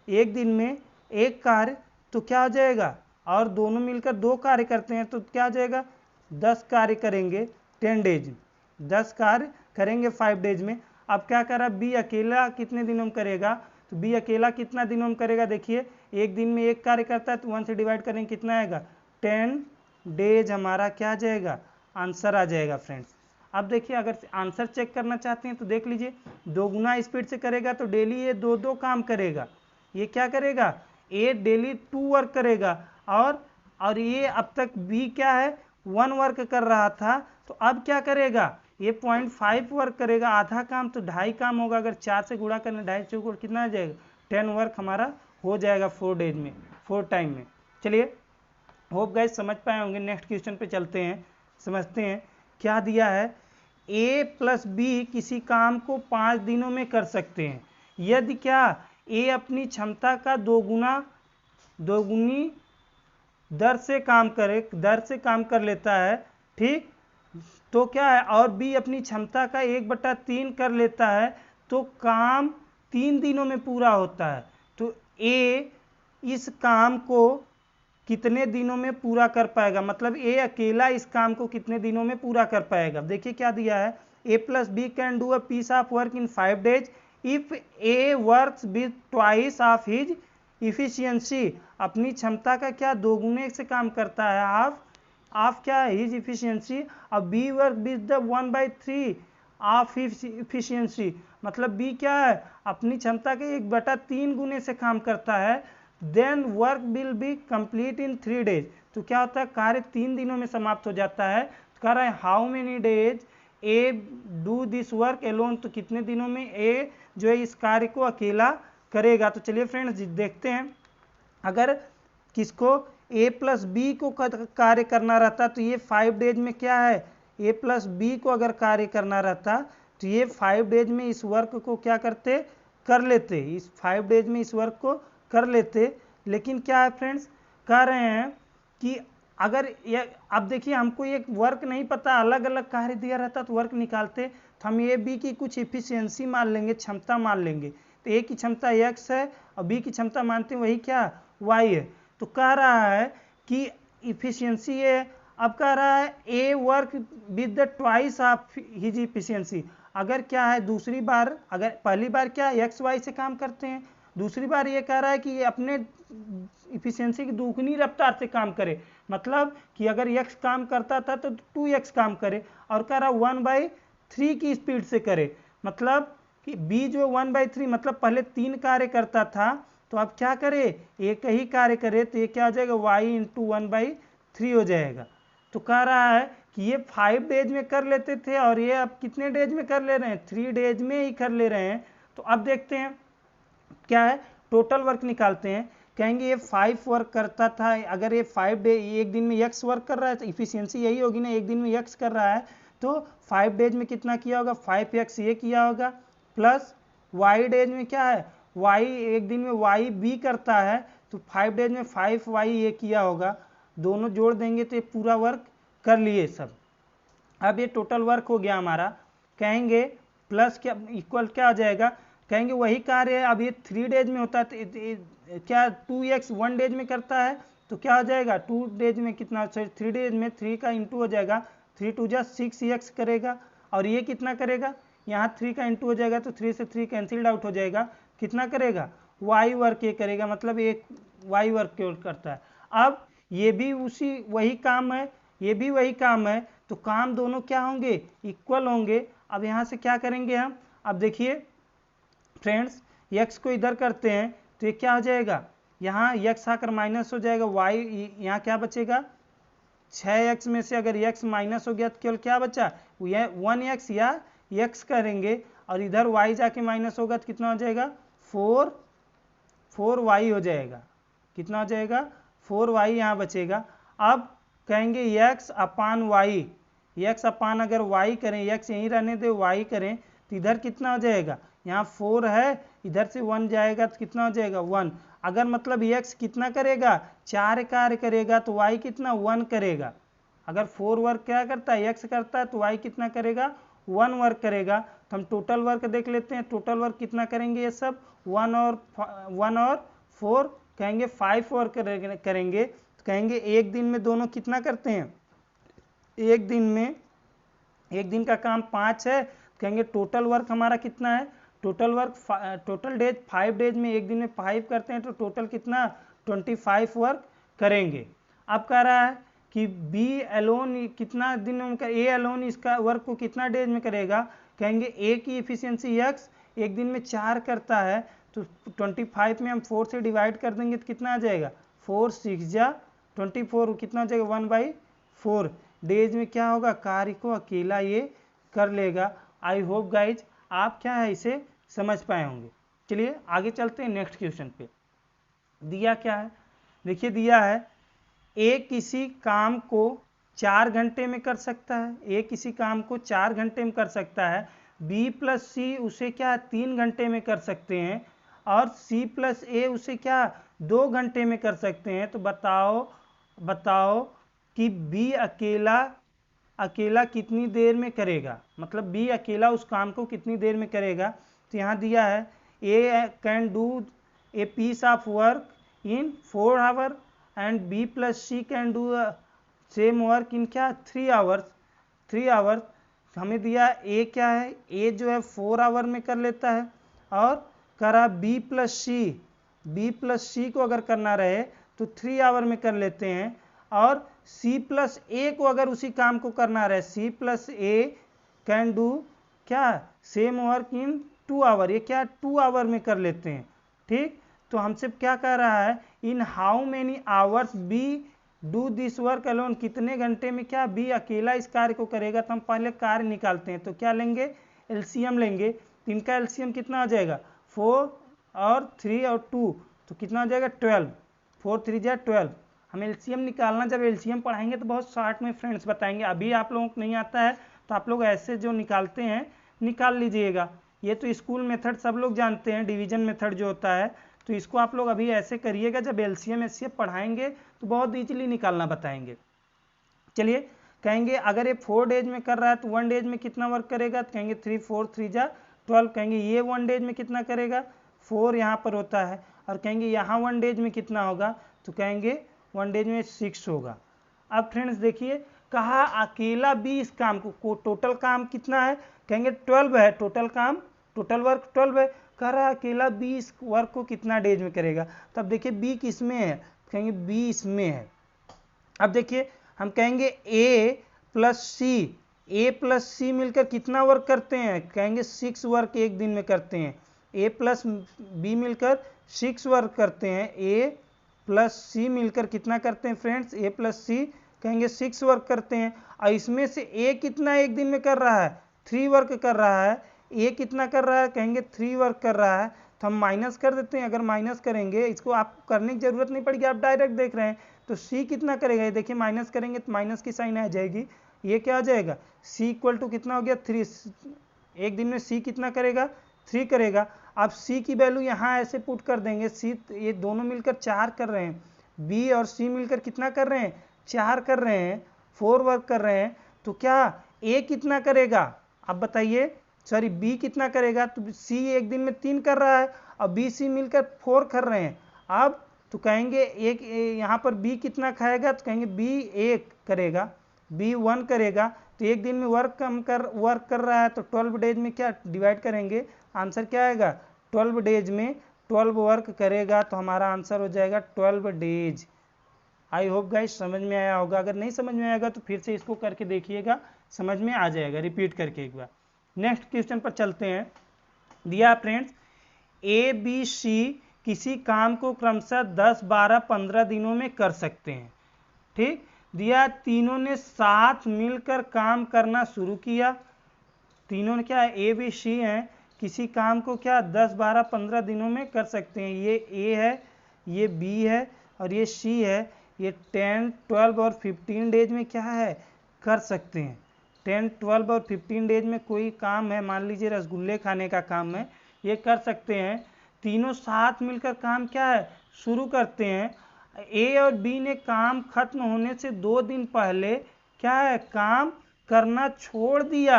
एक दिन में एक कार्य, तो क्या हो जाएगा, और दोनों मिलकर 2 कार्य करते हैं तो क्या हो जाएगा 10 कार्य करेंगे 10 डेज, 10 कार्य करेंगे 5 डेज में। अब क्या करा, बी अकेला कितने दिनों में करेगा, तो बी अकेला कितना दिनों में करेगा, देखिए एक दिन में एक कार्य करता है, तो 1 से डिवाइड करेंगे कितना आएगा 10 डेज, हमारा क्या आ जाएगा आंसर आ जाएगा फ्रेंड्स। अब देखिए अगर आंसर चेक करना चाहते हैं तो देख लीजिए, 2 गुना स्पीड से करेगा तो डेली ये 2 काम करेगा, ये क्या करेगा, ए डेली 2 वर्क करेगा, और ये अब तक बी क्या है 1 वर्क कर रहा था, तो अब क्या करेगा, ये 0.5 वर्क करेगा, आधा काम, तो 2.5 काम होगा। अगर 4 से गुणा करना 2.5 से कितना आ जाएगा 10 वर्क हमारा हो जाएगा 4 डेज में, 4 टाइम में। चलिए होप गाइस समझ पाए होंगे। नेक्स्ट क्वेश्चन पे चलते हैं, समझते हैं क्या दिया है। ए प्लस बी किसी काम को 5 दिनों में कर सकते हैं यदि क्या ए अपनी क्षमता का दोगुनी दर से काम कर लेता है, ठीक। तो क्या है, और बी अपनी क्षमता का 1/3 कर लेता है, तो काम 3 दिनों में पूरा होता है। तो ए इस काम को कितने दिनों में पूरा कर पाएगा, मतलब ए अकेला इस काम को कितने दिनों में पूरा कर पाएगा। देखिए क्या दिया है, A plus B can do a piece of work in 5 days if A works with twice of his efficiency. अपनी क्षमता का क्या दोगुने से काम करता है, ऑफ क्या है हिज इफिशियंसी, और B work with the 1/3 of his efficiency, मतलब बी क्या है अपनी क्षमता के 1/3 गुने से काम करता है। Then work will be complete in 3 days, तो क्या होता है कार्य 3 दिनों में समाप्त हो जाता है। तो कह रहा है how many days A do this work alone, तो कितने दिनों में ए जो है इस कार्य को अकेला करेगा। तो चलिए फ्रेंड्स देखते हैं, अगर किसको ए प्लस बी को कार्य करना रहता तो ये 5 डेज में क्या है, ए प्लस बी को अगर कार्य करना रहता तो ये 5 डेज में इस वर्क को क्या करते कर लेते, इस 5 डेज में इस वर्क को कर लेते। लेकिन क्या है फ्रेंड्स, कह रहे हैं कि अगर ये अब देखिए हमको एक वर्क नहीं पता, अलग अलग कार्य दिया रहता तो वर्क निकालते, तो हम ए बी की कुछ इफिशियंसी मान लेंगे, क्षमता मान लेंगे। तो ए की क्षमता x है और बी की क्षमता मानते हैं वही क्या y है। तो कह रहा है कि इफिशियंसी है, अब कह रहा है A work with the twice of his efficiency. अगर क्या है दूसरी बार, अगर पहली बार क्या एक्स वाई से काम करते हैं, दूसरी बार ये कह रहा है कि ये अपने इफिशियंसी की दुगनी रफ्तार से काम करे, मतलब कि अगर x काम करता था तो 2x काम करे, और कह रहा 1/3 की स्पीड से करे, मतलब कि b जो 1/3 मतलब पहले 3 कार्य करता था, तो अब क्या करे एक ही कार्य करे, तो ये क्या हो जाएगा y × 1/3 हो जाएगा। तो कह रहा है कि ये 5 डेज में कर लेते थे और ये अब कितने डेज में कर ले रहे हैं, 3 डेज में ही कर ले रहे हैं। तो अब देखते हैं क्या है, टोटल वर्क निकालते हैं कहेंगे ये 5 वर्क करता था, अगर ये 5 डे एक दिन में x वर्क कर रहा है तो इफिशियंसी यही होगी ना, एक दिन में x कर रहा है तो 5 डेज में कितना किया होगा, 5x ये किया होगा, प्लस y डेज में क्या है, y एक दिन में y b करता है तो 5 डेज में 5y ये किया होगा, दोनों जोड़ देंगे तो ये पूरा वर्क कर लिए सब। अब ये टोटल वर्क हो गया हमारा, कहेंगे प्लस क्या इक्वल क्या आ जाएगा, कहेंगे वही कार्य है, अब ये 3 डेज में होता है तो क्या 2x 1 डेज में करता है तो क्या हो जाएगा 2 डेज में कितना, 3 डेज में 3 का इंटू हो जाएगा, 3 2 जा 6x करेगा, और ये कितना करेगा, यहाँ 3 का इंटू हो जाएगा तो 3 से 3 कैंसिल्ड आउट हो जाएगा, कितना करेगा y वर्क ये करेगा, मतलब एक y वर्क करता है। अब ये भी उसी वही काम है, ये भी वही काम है, तो काम दोनों क्या होंगे, इक्वल होंगे। अब यहाँ से क्या करेंगे हम, अब देखिए फ्रेंड्स x को इधर करते हैं तो ये क्या हो जाएगा, यहाँ x आकर माइनस हो जाएगा, y यहाँ क्या बचेगा, 6x में से अगर x माइनस हो गया तो केवल क्या बचा, यह 1x या x करेंगे, और इधर y जाके माइनस होगा तो कितना हो जाएगा 4y हो जाएगा, कितना हो जाएगा 4y यहाँ बचेगा। अब कहेंगे x अपान y, x अपान अगर y करें, x यहीं रहने दे y करें तो इधर कितना हो जाएगा, यहाँ 4 है, इधर से 1 जाएगा तो कितना हो जाएगा 1, अगर मतलब x कितना करेगा 4 कार्य करेगा तो y कितना 1 करेगा, अगर 4 वर्क क्या करता है x करता है तो y कितना करेगा 1 वर्क करेगा। तो हम टोटल वर्क देख लेते हैं, टोटल वर्क कितना करेंगे, ये सब 1 और 4 कहेंगे 5 वर्क करेंगे, तो कहेंगे एक दिन में दोनों कितना करते हैं, एक दिन का काम 5 है, कहेंगे टोटल वर्क हमारा कितना है, टोटल डेज 5 डेज में एक दिन में 5 करते हैं तो टोटल कितना 25 वर्क करेंगे। अब कह रहा है कि बी एलोन कितना दिन में ए एलोन इसका वर्क को कितना डेज में करेगा, कहेंगे ए की इफिशियंसी x एक दिन में 4 करता है तो 25 में हम 4 से डिवाइड कर देंगे तो कितना आ जाएगा 4 6 जा 24, कितना हो जाएगा 1/4 डेज में क्या होगा, कार्य को अकेला ये कर लेगा। आई होप गाइज आप क्या है इसे समझ पाए होंगे। चलिए आगे चलते हैं नेक्स्ट क्वेश्चन पे। दिया क्या है, देखिए दिया है ए किसी काम को 4 घंटे में कर सकता है, ए किसी काम को 4 घंटे में कर सकता है, बी प्लस सी उसे क्या 3 घंटे में कर सकते हैं, और सी प्लस ए उसे क्या 2 घंटे में कर सकते हैं। तो बताओ कि बी अकेला कितनी देर में करेगा, मतलब बी अकेला उस काम को कितनी देर में करेगा। तो यहाँ दिया है A can do a piece of work in 4 hour and B plus C can do same work in क्या 3 आवर्स। हमें दिया ए क्या है, ए जो है 4 आवर में कर लेता है, और करा बी प्लस सी को अगर करना रहे तो 3 आवर में कर लेते हैं, और सी प्लस ए को अगर उसी काम को करना रहे C plus A can do क्या सेम वर्क इन 2 आवर, ये क्या 2 आवर में कर लेते हैं। ठीक, तो हमसे क्या कह रहा है in how many hours B do this work alone, कितने घंटे में क्या बी अकेला इस कार्य को करेगा। तो हम पहले कार्य निकालते हैं, तो क्या लेंगे एलसीएम लेंगे, तो इनका एलसीएम कितना हो जाएगा 4 और 3 और 2, तो कितना हो जाएगा 12, 4 3 जा 12। हम एलसीएम निकालना जब एलसीएम पढ़ाएंगे तो बहुत शॉर्ट में फ्रेंड्स बताएंगे, अभी आप लोगों को नहीं आता है तो आप लोग ऐसे जो निकालते हैं निकाल लीजिएगा। ये तो स्कूल मेथड सब लोग जानते हैं, डिवीजन मेथड जो होता है, तो इसको आप लोग अभी ऐसे करिएगा, जब एलसीएम एचसीएफ पढ़ाएंगे तो बहुत ईजिली निकालना बताएंगे। चलिए कहेंगे अगर ये 4 डेज में कर रहा है तो 1 डेज में कितना वर्क करेगा, तो कहेंगे 3 4 3 जा 12, कहेंगे ये 1 डेज में कितना करेगा 4 यहाँ पर होता है, और कहेंगे यहाँ 1 डेज में कितना होगा, तो कहेंगे 1 डेज में 6 होगा। अब फ्रेंड्स देखिए कहा अकेला भी इस काम को टोटल काम कितना है, कहेंगे 12 है, टोटल वर्क 12 है, कह रहा है अकेला बी इस वर्क को कितना डेज में करेगा। तब देखिए बी किस में है, कहेंगे बी इसमें है। अब देखिए हम कहेंगे ए प्लस सी मिलकर कितना वर्क करते हैं, कहेंगे 6 वर्क एक दिन में करते हैं, ए प्लस बी मिलकर 6 वर्क करते हैं, ए प्लस सी मिलकर कितना करते हैं फ्रेंड्स, ए प्लस सी कहेंगे 6 वर्क करते हैं। और इसमें से ए कितना एक दिन में कर रहा है 3 वर्क कर रहा है, ए कितना कर रहा है, कहेंगे 3 वर्क कर रहा है, तो हम माइनस कर देते हैं। अगर माइनस करेंगे, इसको आपको करने की जरूरत नहीं पड़ेगी, आप डायरेक्ट देख रहे हैं। तो सी कितना करेगा, ये देखिए माइनस करेंगे तो माइनस की साइन आ जाएगी, ये क्या आ जाएगा, सी इक्वल टू कितना हो गया 3। एक दिन में सी कितना करेगा, 3 करेगा। अब सी की वैल्यू यहाँ ऐसे पुट कर देंगे, सी ये दोनों मिलकर 4 कर रहे हैं, बी और सी मिलकर कितना कर रहे हैं, 4 कर रहे हैं, 4 वर्क कर रहे हैं। तो क्या ए कितना करेगा, अब बताइए, सॉरी बी कितना करेगा, तो सी एक दिन में 3 कर रहा है और बी सी मिलकर 4 कर रहे हैं। अब तो कहेंगे एक यहाँ पर बी कितना खाएगा, तो कहेंगे बी 1 करेगा, बी 1 करेगा। तो एक दिन में वर्क कर रहा है, तो 12 डेज में क्या डिवाइड करेंगे, आंसर क्या आएगा, 12 डेज में 12 वर्क करेगा, तो हमारा आंसर हो जाएगा 12 डेज। आई होप गाइस समझ में आया होगा। अगर नहीं समझ में आएगा तो फिर से इसको करके देखिएगा, समझ में आ जाएगा, रिपीट करके एक बार। नेक्स्ट क्वेश्चन पर चलते हैं। दिया फ्रेंड्स, ए बी सी किसी काम को क्रमशः 10, 12, 15 दिनों में कर सकते हैं। ठीक, दिया तीनों ने साथ मिलकर काम करना शुरू किया। तीनों ने क्या है, ए बी सी हैं, किसी काम को क्या 10, 12, 15 दिनों में कर सकते हैं। ये ए है, ये बी है और ये सी है। ये 10, 12 और 15 डेज में क्या है, कर सकते हैं। 10, 12 और 15 डेज में कोई काम है, मान लीजिए रसगुल्ले खाने का काम है, ये कर सकते हैं। तीनों साथ मिलकर काम क्या है, शुरू करते हैं। ए और बी ने काम खत्म होने से 2 दिन पहले क्या है, काम करना छोड़ दिया।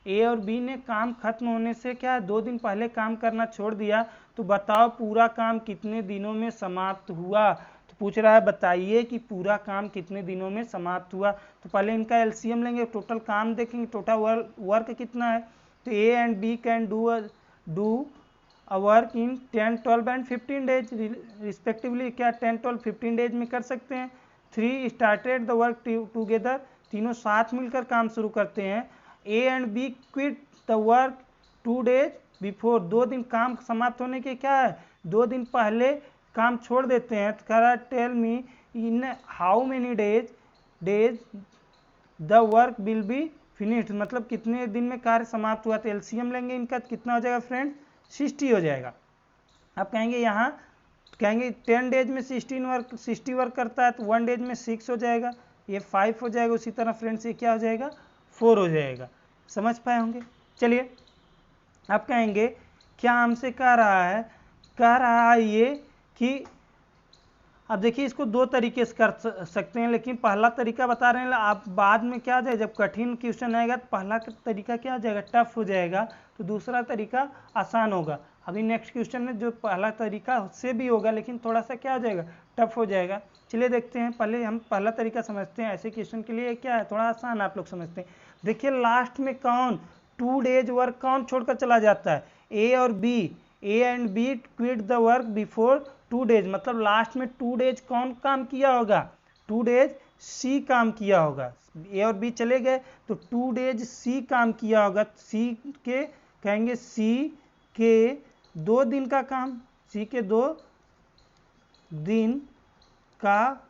ए और बी ने काम खत्म होने से क्या है, 2 दिन पहले काम करना छोड़ दिया। तो बताओ पूरा काम कितने दिनों में समाप्त हुआ। तो पूछ रहा है बताइए कि पूरा काम कितने दिनों में समाप्त हुआ। तो पहले इनका एलसीएम लेंगे, टोटल काम देखेंगे, टोटल वर्क कितना है। तो A and B can do a work in 10, 12 and 15 days respectively. क्या 10, 12, 15 डेज में कर सकते हैं। 3 स्टार्टेड द वर्क टुगेदर, तीनों साथ मिलकर काम शुरू करते हैं। A and B quit the work 2 days before, 2 दिन काम समाप्त होने के क्या है, 2 दिन पहले काम छोड़ देते हैं। तो कह रहा है tell me in how many days the work will be finished, मतलब कितने दिन में कार्य समाप्त हुआ। तो एलसीएम लेंगे इनका, कितना हो जाएगा फ्रेंड, 60 हो जाएगा। अब कहेंगे यहाँ, कहेंगे 10 डेज में 60 वर्क करता है, तो 1 डेज में 6 हो जाएगा, ये 5 हो जाएगा। उसी तरह फ्रेंड्स ये क्या हो जाएगा, 4 हो जाएगा। समझ पाए होंगे। चलिए अब कहेंगे क्या हमसे कह रहा है ये कि, अब देखिए इसको 2 तरीके से कर सकते हैं, लेकिन पहला तरीका बता रहे हैं आप, बाद में क्या आ जाए, जब कठिन क्वेश्चन आएगा तो पहला तरीका क्या हो जाएगा, टफ हो जाएगा, तो दूसरा तरीका आसान होगा। अभी नेक्स्ट क्वेश्चन में जो पहला तरीका उससे भी होगा, लेकिन थोड़ा सा क्या हो जाएगा, टफ हो जाएगा। चलिए देखते हैं, पहले हम पहला तरीका समझते हैं। ऐसे क्वेश्चन के लिए क्या है, थोड़ा आसान आप लोग समझते हैं। देखिए लास्ट में कौन 2 डेज वर्क कौन छोड़कर चला जाता है, ए और B. A and B quit the work before 2 days, मतलब लास्ट में 2 डेज कौन काम किया होगा, 2 डेज सी काम किया होगा। ए और बी चले गए तो 2 डेज सी काम किया होगा। सी के कहेंगे, सी के 2 दिन का काम, सी के 2 दिन का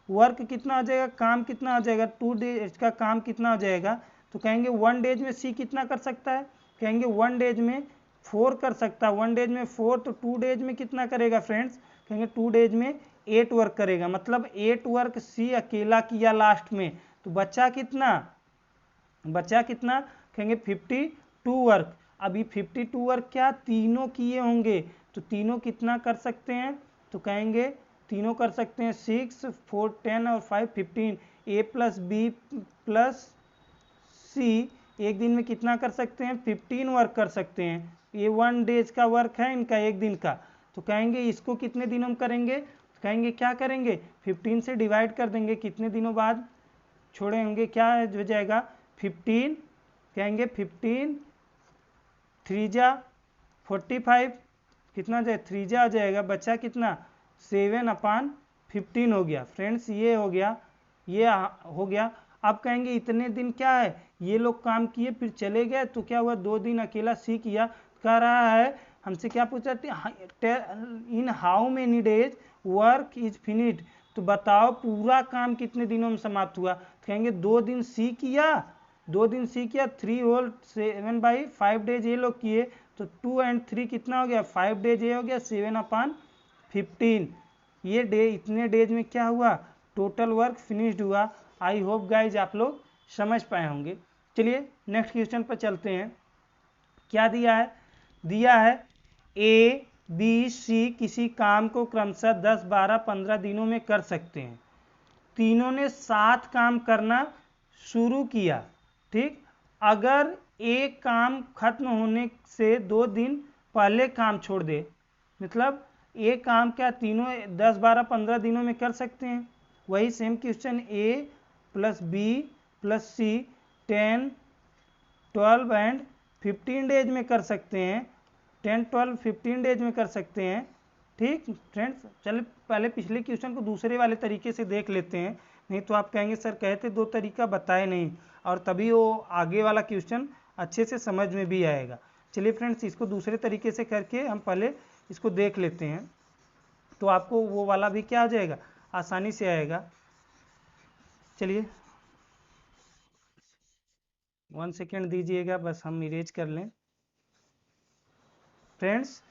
वर्क कितना हो जाएगा, काम कितना हो जाएगा, 2 डेज का काम कितना हो जाएगा। तो कहेंगे 1 डेज में सी कितना कर सकता है, कहेंगे 1 डेज में 4 कर सकता है। 1 डेज में 4, तो 2 डेज में कितना करेगा फ्रेंड्स, कहेंगे 2 डेज में 8 वर्क करेगा, मतलब 8 वर्क सी अकेला किया लास्ट में। तो बचा कितना, कहेंगे 52 वर्क। अभी 52 वर्क क्या तीनों किए होंगे, तो तीनों कितना कर सकते हैं, तो कहेंगे तीनों कर सकते हैं 6, 4, 10 और 5, 15। ए प्लस बी प्लस सी एक दिन में कितना कर सकते हैं, 15 वर्क कर सकते हैं। ये 1 डेज का वर्क है इनका, एक दिन का। तो कहेंगे इसको कितने दिनों में करेंगे, तो कहेंगे क्या करेंगे, 15 से डिवाइड कर देंगे, कितने दिनों बाद छोड़े होंगे, क्या हो जाएगा 15, कहेंगे 15 3 जा 45, कितना जाए 3 जा हो जाएगा, बचा कितना 7/15 हो गया। फ्रेंड्स ये हो गया, ये हो गया। अब कहेंगे इतने दिन क्या है, ये लोग काम किए फिर चले गए, तो क्या हुआ 2 दिन अकेला सी किया। कह रहा है हमसे क्या पूछा, इन how many days work is finished, तो बताओ पूरा काम कितने दिनों में समाप्त हुआ। तो कहेंगे 2 दिन सी किया, 2 दिन सी किया, 3 होल 7/5 डेज ये लोग किए, तो 2 और 3 कितना हो गया 5 डेज, ये हो गया 7/15। ये डे इतने डेज में क्या हुआ टोटल वर्क फिनिश्ड हुआ। आई होप गाइज आप लोग समझ पाए होंगे। चलिए नेक्स्ट क्वेश्चन पर चलते हैं। क्या दिया है, दिया है ए बी सी किसी काम को क्रमशः 10, 12, 15 दिनों में कर सकते हैं। तीनों ने 7 काम करना शुरू किया, ठीक। अगर एक काम खत्म होने से 2 दिन पहले काम छोड़ दे, मतलब एक काम क्या तीनों 10, 12, 15 दिनों में कर सकते हैं। वही same question A plus B plus C 10, 12 and 15 days में कर सकते हैं। 10, 12, 15 डेज में कर सकते हैं, ठीक फ्रेंड्स। चलिए पहले पिछले क्वेश्चन को दूसरे वाले तरीके से देख लेते हैं, नहीं तो आप कहेंगे सर कहते 2 तरीका बताए नहीं, और तभी वो आगे वाला क्वेश्चन अच्छे से समझ में भी आएगा। चलिए फ्रेंड्स इसको दूसरे तरीके से करके हम पहले इसको देख लेते हैं, तो आपको वो वाला भी क्या हो जाएगा आसानी से आएगा। चलिए 1 सेकेंड दीजिएगा, बस हम इरेज कर लें फ्रेंड्स।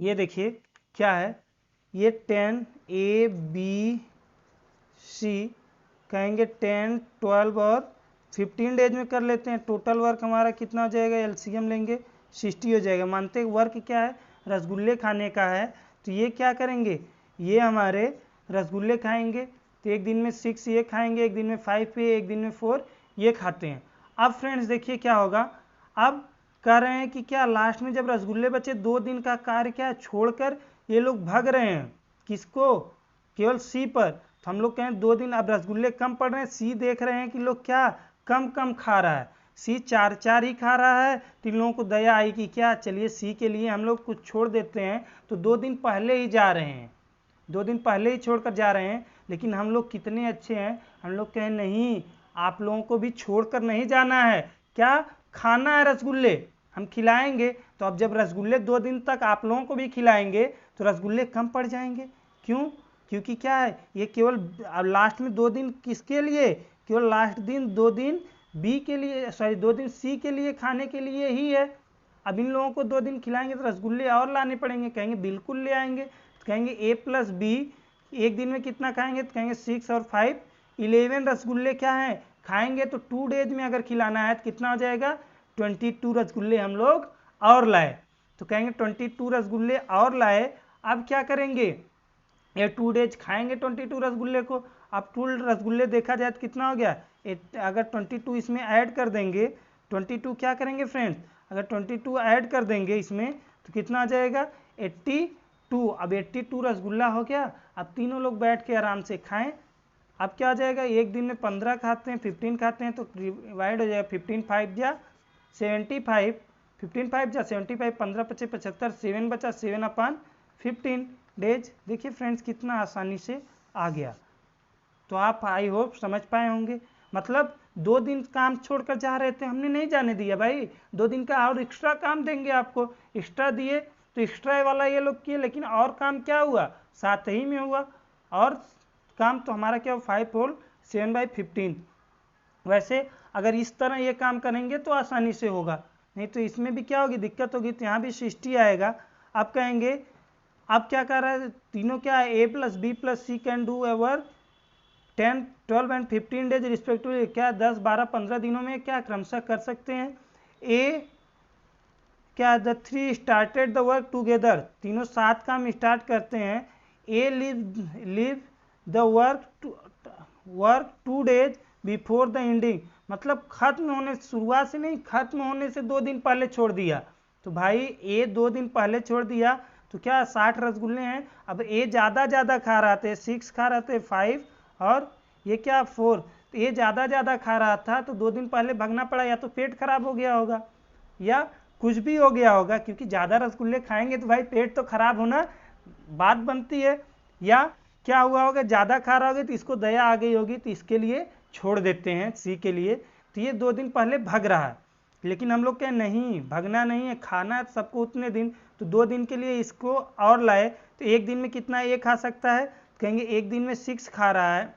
ये देखिए क्या है, ये 10 ए बी सी कहेंगे 10, 12 और 15 डेज में कर लेते हैं। टोटल वर्क हमारा कितना हो जाएगा, एलसीएम लेंगे 60 हो जाएगा। मानते हैं वर्क क्या है रसगुल्ले खाने का है, तो ये क्या करेंगे, ये हमारे रसगुल्ले खाएंगे, तो एक दिन में 6 ये खाएंगे, एक दिन में 5 ये, एक दिन में 4 ये खाते हैं। अब फ्रेंड्स देखिए क्या होगा, अब कह रहे हैं कि क्या लास्ट में जब रसगुल्ले बचे 2 दिन का कार्य क्या छोड़कर ये लोग भाग रहे हैं, किसको, केवल सी पर। तो हम लोग कहें 2 दिन अब रसगुल्ले कम पड़ रहे हैं, सी देख रहे हैं कि लोग क्या कम कम खा रहा है, सी 4 ही खा रहा है, तो इन लोगों को दया आई कि क्या चलिए सी के लिए हम लोग कुछ छोड़ देते हैं। तो 2 दिन पहले ही जा रहे हैं, 2 दिन पहले ही छोड़कर जा रहे हैं। लेकिन हम लोग कितने अच्छे हैं, हम लोग कहें नहीं आप लोगों को भी छोड़कर नहीं जाना है, क्या खाना है रसगुल्ले हम खिलाएंगे। तो अब जब रसगुल्ले 2 दिन तक आप लोगों को भी खिलाएंगे तो रसगुल्ले कम पड़ जाएंगे। क्यों, क्योंकि क्या है ये केवल लास्ट में 2 दिन किसके लिए, केवल लास्ट दिन 2 दिन बी के लिए, सॉरी 2 दिन सी के लिए खाने के लिए ही है। अब इन लोगों को 2 दिन खिलाएंगे तो रसगुल्ले और लाने पड़ेंगे, कहेंगे बिल्कुल ले आएंगे। तो कहेंगे ए प्लस बी एक दिन में कितना खाएंगे, तो कहेंगे 6 और 5 11 रसगुल्ले क्या है खाएंगे। तो 2 डेज में अगर खिलाना है तो कितना हो जाएगा 22 रसगुल्ले हम लोग और लाए। तो कहेंगे 22 रसगुल्ले और लाए। अब क्या करेंगे, ये 2 डेज खाएंगे 22 रसगुल्ले को। अब 2 रसगुल्ले देखा जाए तो कितना हो गया, अगर 22 इसमें ऐड कर देंगे, 22 क्या करेंगे फ्रेंड्स, अगर 22 ऐड कर देंगे इसमें तो कितना आ जाएगा 82। अब 82 रसगुल्ला हो गया। अब तीनों लोग बैठ के आराम से खाएं। अब क्या आ जाएगा, एक दिन में 15 खाते हैं 15 खाते हैं तो डिवाइड हो जाएगा 15 5 जा 75, 15 5 जा 75, 15 पचे 75, 7 बचा 7/15 डेज। देखिए फ्रेंड्स कितना आसानी से आ गया। तो आप आई होप समझ पाए होंगे। मतलब 2 दिन काम छोड़कर जा रहे थे, हमने नहीं जाने दिया भाई, 2 दिन का और एक्स्ट्रा काम देंगे आपको, एक्स्ट्रा दिए तो एक्स्ट्रा वाला ये लोग किए, लेकिन और काम क्या हुआ साथ ही में हुआ। और काम तो हमारा क्या 5 होल 7/15। वैसे अगर इस तरह ये काम करेंगे तो आसानी से होगा, नहीं तो इसमें भी क्या होगी दिक्कत होगी, तो यहाँ भी 60 आएगा। अब कहेंगे अब क्या कर रहा है तीनों क्या है A plus B plus C can do ever 10, 12 and 15 days respectively, क्या 10, 12, 15 दिनों में क्या क्रमशः कर सकते हैं। ए क्या the 3 started the work together, तीनों 7 काम स्टार्ट करते हैं। A leave the work 2 days before the ending, मतलब खत्म होने शुरुआत से नहीं, खत्म होने से 2 दिन पहले छोड़ दिया। तो भाई ए 2 दिन पहले छोड़ दिया तो क्या 60 रसगुल्ले हैं। अब ए ज़्यादा खा रहा था, 6 खा रहा था 5 और ये क्या 4, तो ये ज़्यादा खा रहा था तो 2 दिन पहले भागना पड़ा, या तो पेट खराब हो गया होगा या कुछ भी हो गया होगा, क्योंकि ज़्यादा रसगुल्ले खाएंगे तो भाई पेट तो खराब होना बात बनती है। या क्या हुआ होगा ज़्यादा खा रहा होगा तो इसको दया आ गई होगी, तो इसके लिए छोड़ देते हैं सी के लिए। तो ये 2 दिन पहले भाग रहा है, लेकिन हम लोग कहें नहीं भागना नहीं है, खाना है सबको उतने दिन, तो 2 दिन के लिए इसको और लाए। तो एक दिन में कितना ये खा सकता है, कहेंगे एक दिन में 6 खा रहा है।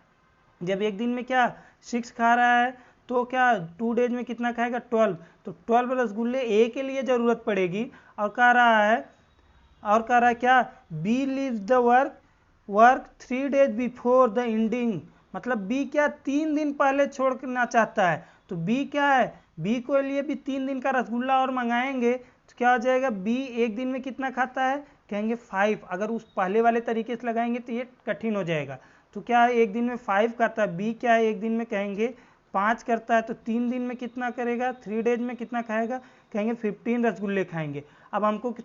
जब एक दिन में क्या 6 खा रहा है तो क्या 2 डेज में कितना खाएगा 12, तो 12 रसगुल्ले ए के लिए ज़रूरत पड़ेगी। और कह रहा है क्या, B leaves the work 3 days before the ending, मतलब बी क्या 3 दिन पहले छोड़ना चाहता है। तो बी क्या है, बी को लिए भी 3 दिन का रसगुल्ला और मंगाएंगे तो क्या हो जाएगा, बी एक दिन में कितना खाता है, कहेंगे 5। अगर उस पहले वाले तरीके से लगाएंगे तो ये कठिन हो जाएगा। तो क्या है, एक दिन में 5 खाता है, बी क्या है एक दिन में कहेंगे 5 करता है, तो 3 दिन में कितना करेगा, 3 डेज में कितना खाएगा, कहेंगे 15 रसगुल्ले खाएंगे। अब हमको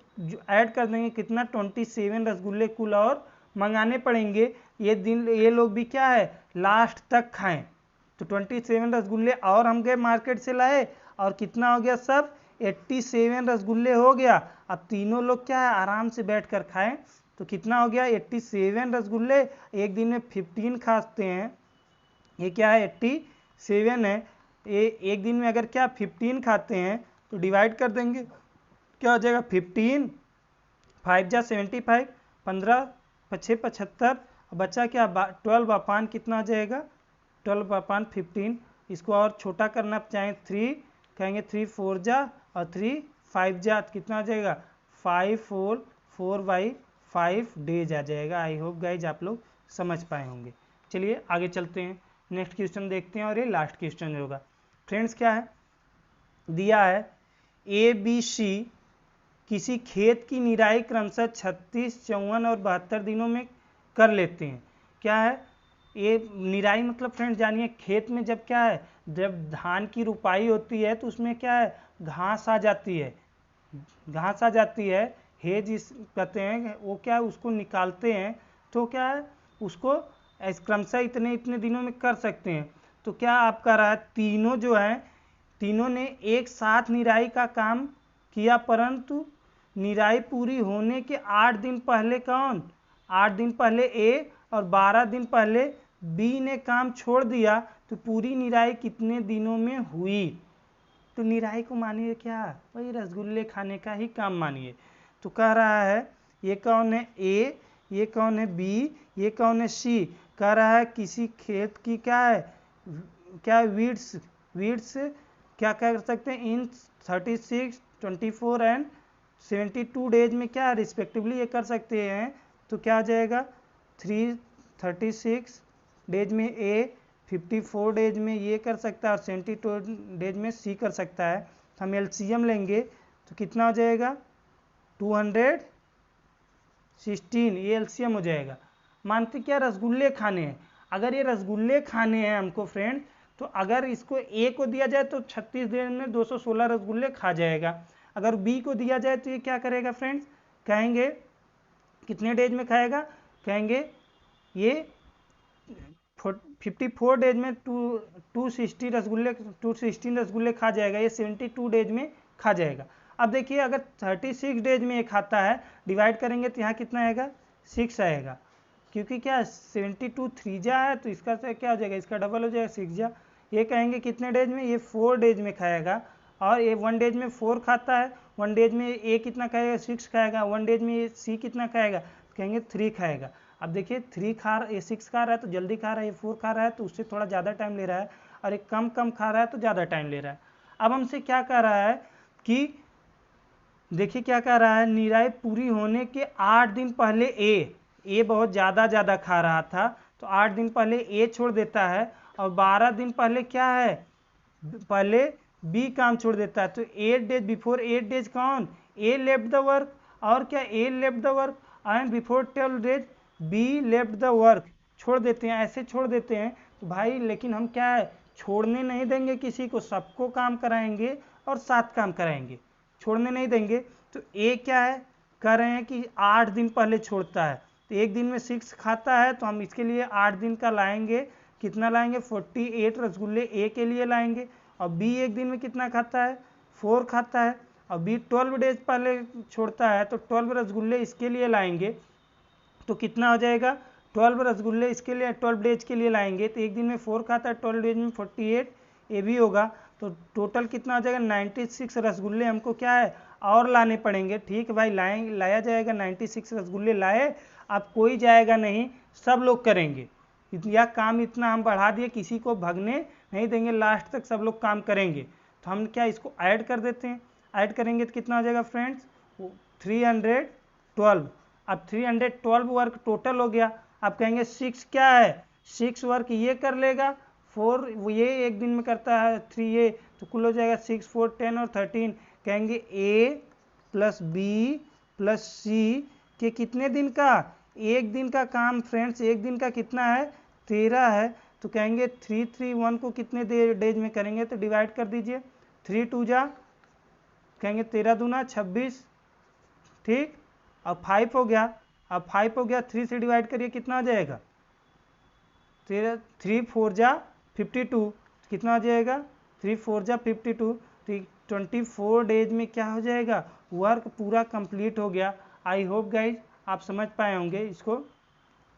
ऐड कर देंगे कितना, 27 रसगुल्ले कुल और मंगाने पड़ेंगे। ये लोग भी क्या है लास्ट तक खाएं। तो 27 रसगुल्ले और हम गए मार्केट से लाए, और कितना हो गया सब 87 रसगुल्ले हो गया। अब तीनों लोग क्या है आराम से बैठ कर खाएं। तो कितना हो गया 87 रसगुल्ले, एक दिन में 15 खाते हैं, ये क्या है 87 है। ये एक दिन में अगर क्या 15 खाते हैं तो डिवाइड कर देंगे, क्या हो जाएगा 15, 5 जा 75, 15 पछे 75, बचा क्या 12 अपान कितना आ जाएगा 12 अपान 15। इसको और छोटा करना चाहें 3, कहेंगे 3 4 जा और 3 5 जा, कितना आ जाएगा 5 4/5 डेज आ जाएगा। आई होप गाइज आप लोग समझ पाए होंगे। चलिए आगे चलते हैं, नेक्स्ट क्वेश्चन देखते हैं, और ये लास्ट क्वेश्चन होगा। फ्रेंड्स क्या है दिया है, ए बी सी किसी खेत की निराई क्रमशः 36, 54 और 72 दिनों में कर लेते हैं। क्या है ये निराई, मतलब फ्रेंड्स जानिए खेत में जब क्या है, जब धान की रुपाई होती है तो उसमें क्या है घास आ जाती है, हेज कहते हैं वो, क्या है उसको निकालते हैं। तो क्या है उसको क्रमशः इतने इतने दिनों में कर सकते हैं। तो क्या आप कर रहा है, तीनों जो है तीनों ने एक साथ निराई का काम किया, परंतु निराई पूरी होने के 8 दिन पहले 8 दिन पहले ए और 12 दिन पहले बी ने काम छोड़ दिया, तो पूरी निराई कितने दिनों में हुई। तो निराई को मानिए क्या, वही रसगुल्ले खाने का ही काम मानिए। तो कह रहा है ये कौन है ए, ये कौन है बी, ये कौन है सी। कह रहा है किसी खेत की क्या है, क्या वीड्स क्या कर सकते हैं इन 36, 24 एंड 72 डेज में क्या रिस्पेक्टिवली ये कर सकते हैं। तो क्या आ जाएगा 36 डेज में ए, 54 डेज में ये कर सकता है, और 72 डेज में सी कर सकता है। हम एलसीएम लेंगे तो कितना हो जाएगा 216, ये एलसीएम हो जाएगा। मानते क्या रसगुल्ले खाने हैं, अगर ये रसगुल्ले खाने हैं हमको फ्रेंड, तो अगर इसको ए को दिया जाए तो 36 दिन में 216 रसगुल्ले खा जाएगा। अगर बी को दिया जाए तो ये क्या करेगा फ्रेंड्स, कहेंगे कितने डेज में खाएगा, कहेंगे ये 54 डेज में 216 रसगुल्ले खा जाएगा, ये 72 डेज में खा जाएगा। अब देखिए अगर 36 डेज में ये खाता है, डिवाइड करेंगे तो यहाँ कितना आएगा 6 आएगा, क्योंकि क्या 72 3 जा है, तो इसका क्या हो जाएगा, इसका डबल हो जाएगा 6 जा। ये कहेंगे कितने डेज में, ये 4 डेज में खाएगा, और ये 1 डेज में 4 खाता है, 1 डेज में ए कितना खाएगा 6 खाएगा, 1 डेज में ये सी कितना खाएगा, तो कहेंगे 3 खाएगा। अब देखिए 6 खा रहा है तो जल्दी खा रहा है, ये 4 खा रहा है तो उससे थोड़ा ज़्यादा टाइम ले रहा है, और एक कम खा रहा है तो ज़्यादा टाइम ले रहा है। अब हमसे क्या कह रहा है कि देखिए क्या कह रहा है, निराई पूरी होने के 8 दिन पहले ए बहुत ज़्यादा खा रहा था, तो 8 दिन पहले ए छोड़ देता है, और 12 दिन पहले क्या है, पहले बी काम छोड़ देता है। तो 8 डेज बिफोर 8 डेज कौन, ए लेफ्ट द वर्क, और क्या A left the work, and before 12 days B left the work, छोड़ देते हैं, ऐसे छोड़ देते हैं। तो भाई लेकिन हम क्या है छोड़ने नहीं देंगे किसी को, सबको काम कराएंगे और साथ काम कराएंगे, छोड़ने नहीं देंगे। तो ए क्या है कह रहे हैं कि 8 दिन पहले छोड़ता है, तो एक दिन में 6 खाता है, तो हम इसके लिए 8 दिन का लाएंगे, कितना लाएंगे 48 रसगुल्ले ए के लिए लाएंगे। और बी एक दिन में कितना खाता है 4 खाता है, और बी 12 डेज पहले छोड़ता है, तो 12 रसगुल्ले इसके लिए लाएंगे। तो कितना हो जाएगा 12 रसगुल्ले इसके लिए 12 डेज के लिए लाएंगे, तो एक दिन में 4 खाता है, 12 डेज में 48 ये भी होगा, तो टोटल कितना हो जाएगा 96 रसगुल्ले हमको क्या है और लाने पड़ेंगे। ठीक है भाई, लाया जाएगा 96 रसगुल्ले लाए, अब कोई जाएगा नहीं, सब लोग करेंगे, या काम इतना हम बढ़ा दिए किसी को भगने नहीं देंगे, लास्ट तक सब लोग काम करेंगे। तो हम क्या इसको ऐड कर देते हैं, ऐड करेंगे तो कितना हो जाएगा फ्रेंड्स 312। अब 312 वर्क टोटल हो गया। अब कहेंगे 6 क्या है, 6 वर्क ये कर लेगा, 4 ये एक दिन में करता है, 3 ये, तो कुल हो जाएगा 6 4 10 और 13। कहेंगे A प्लस बी प्लस सी के कितने दिन का, एक दिन का काम फ्रेंड्स, एक दिन का कितना है 13 है। तो कहेंगे 331 को कितने डेज में करेंगे, तो डिवाइड कर दीजिए, 3 2 जा, कहेंगे 13 दूना 26, ठीक। अब 5 हो गया, अब 5 हो गया, 3 से डिवाइड करिए कितना आ जाएगा, 3 4 जा 52, कितना आ जाएगा 3 4 जा 52। तो 24 डेज में क्या हो जाएगा, वर्क पूरा कंप्लीट हो गया। आई होप गाइज आप समझ पाए होंगे। इसको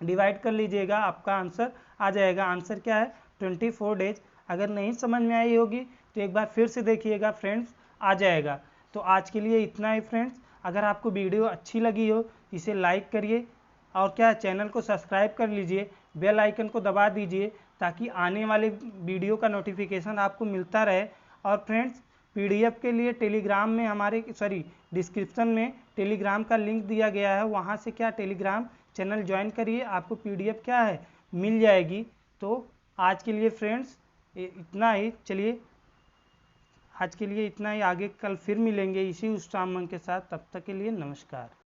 डिवाइड कर लीजिएगा, आपका आंसर आ जाएगा। आंसर क्या है 24 डेज। अगर नहीं समझ में आई होगी तो एक बार फिर से देखिएगा फ्रेंड्स, आ जाएगा। तो आज के लिए इतना ही फ्रेंड्स। अगर आपको वीडियो अच्छी लगी हो इसे लाइक करिए और क्या चैनल को सब्सक्राइब कर लीजिए, बेल आइकन को दबा दीजिए ताकि आने वाले वीडियो का नोटिफिकेशन आपको मिलता रहे। और फ्रेंड्स पीडीएफ के लिए टेलीग्राम में हमारे डिस्क्रिप्शन में टेलीग्राम का लिंक दिया गया है, वहाँ से क्या टेलीग्राम चैनल ज्वाइन करिए, आपको पीडीएफ क्या है मिल जाएगी। तो आज के लिए फ्रेंड्स इतना ही, चलिए आज के लिए इतना ही, आगे कल फिर मिलेंगे इसी उस के साथ। तब तक के लिए नमस्कार।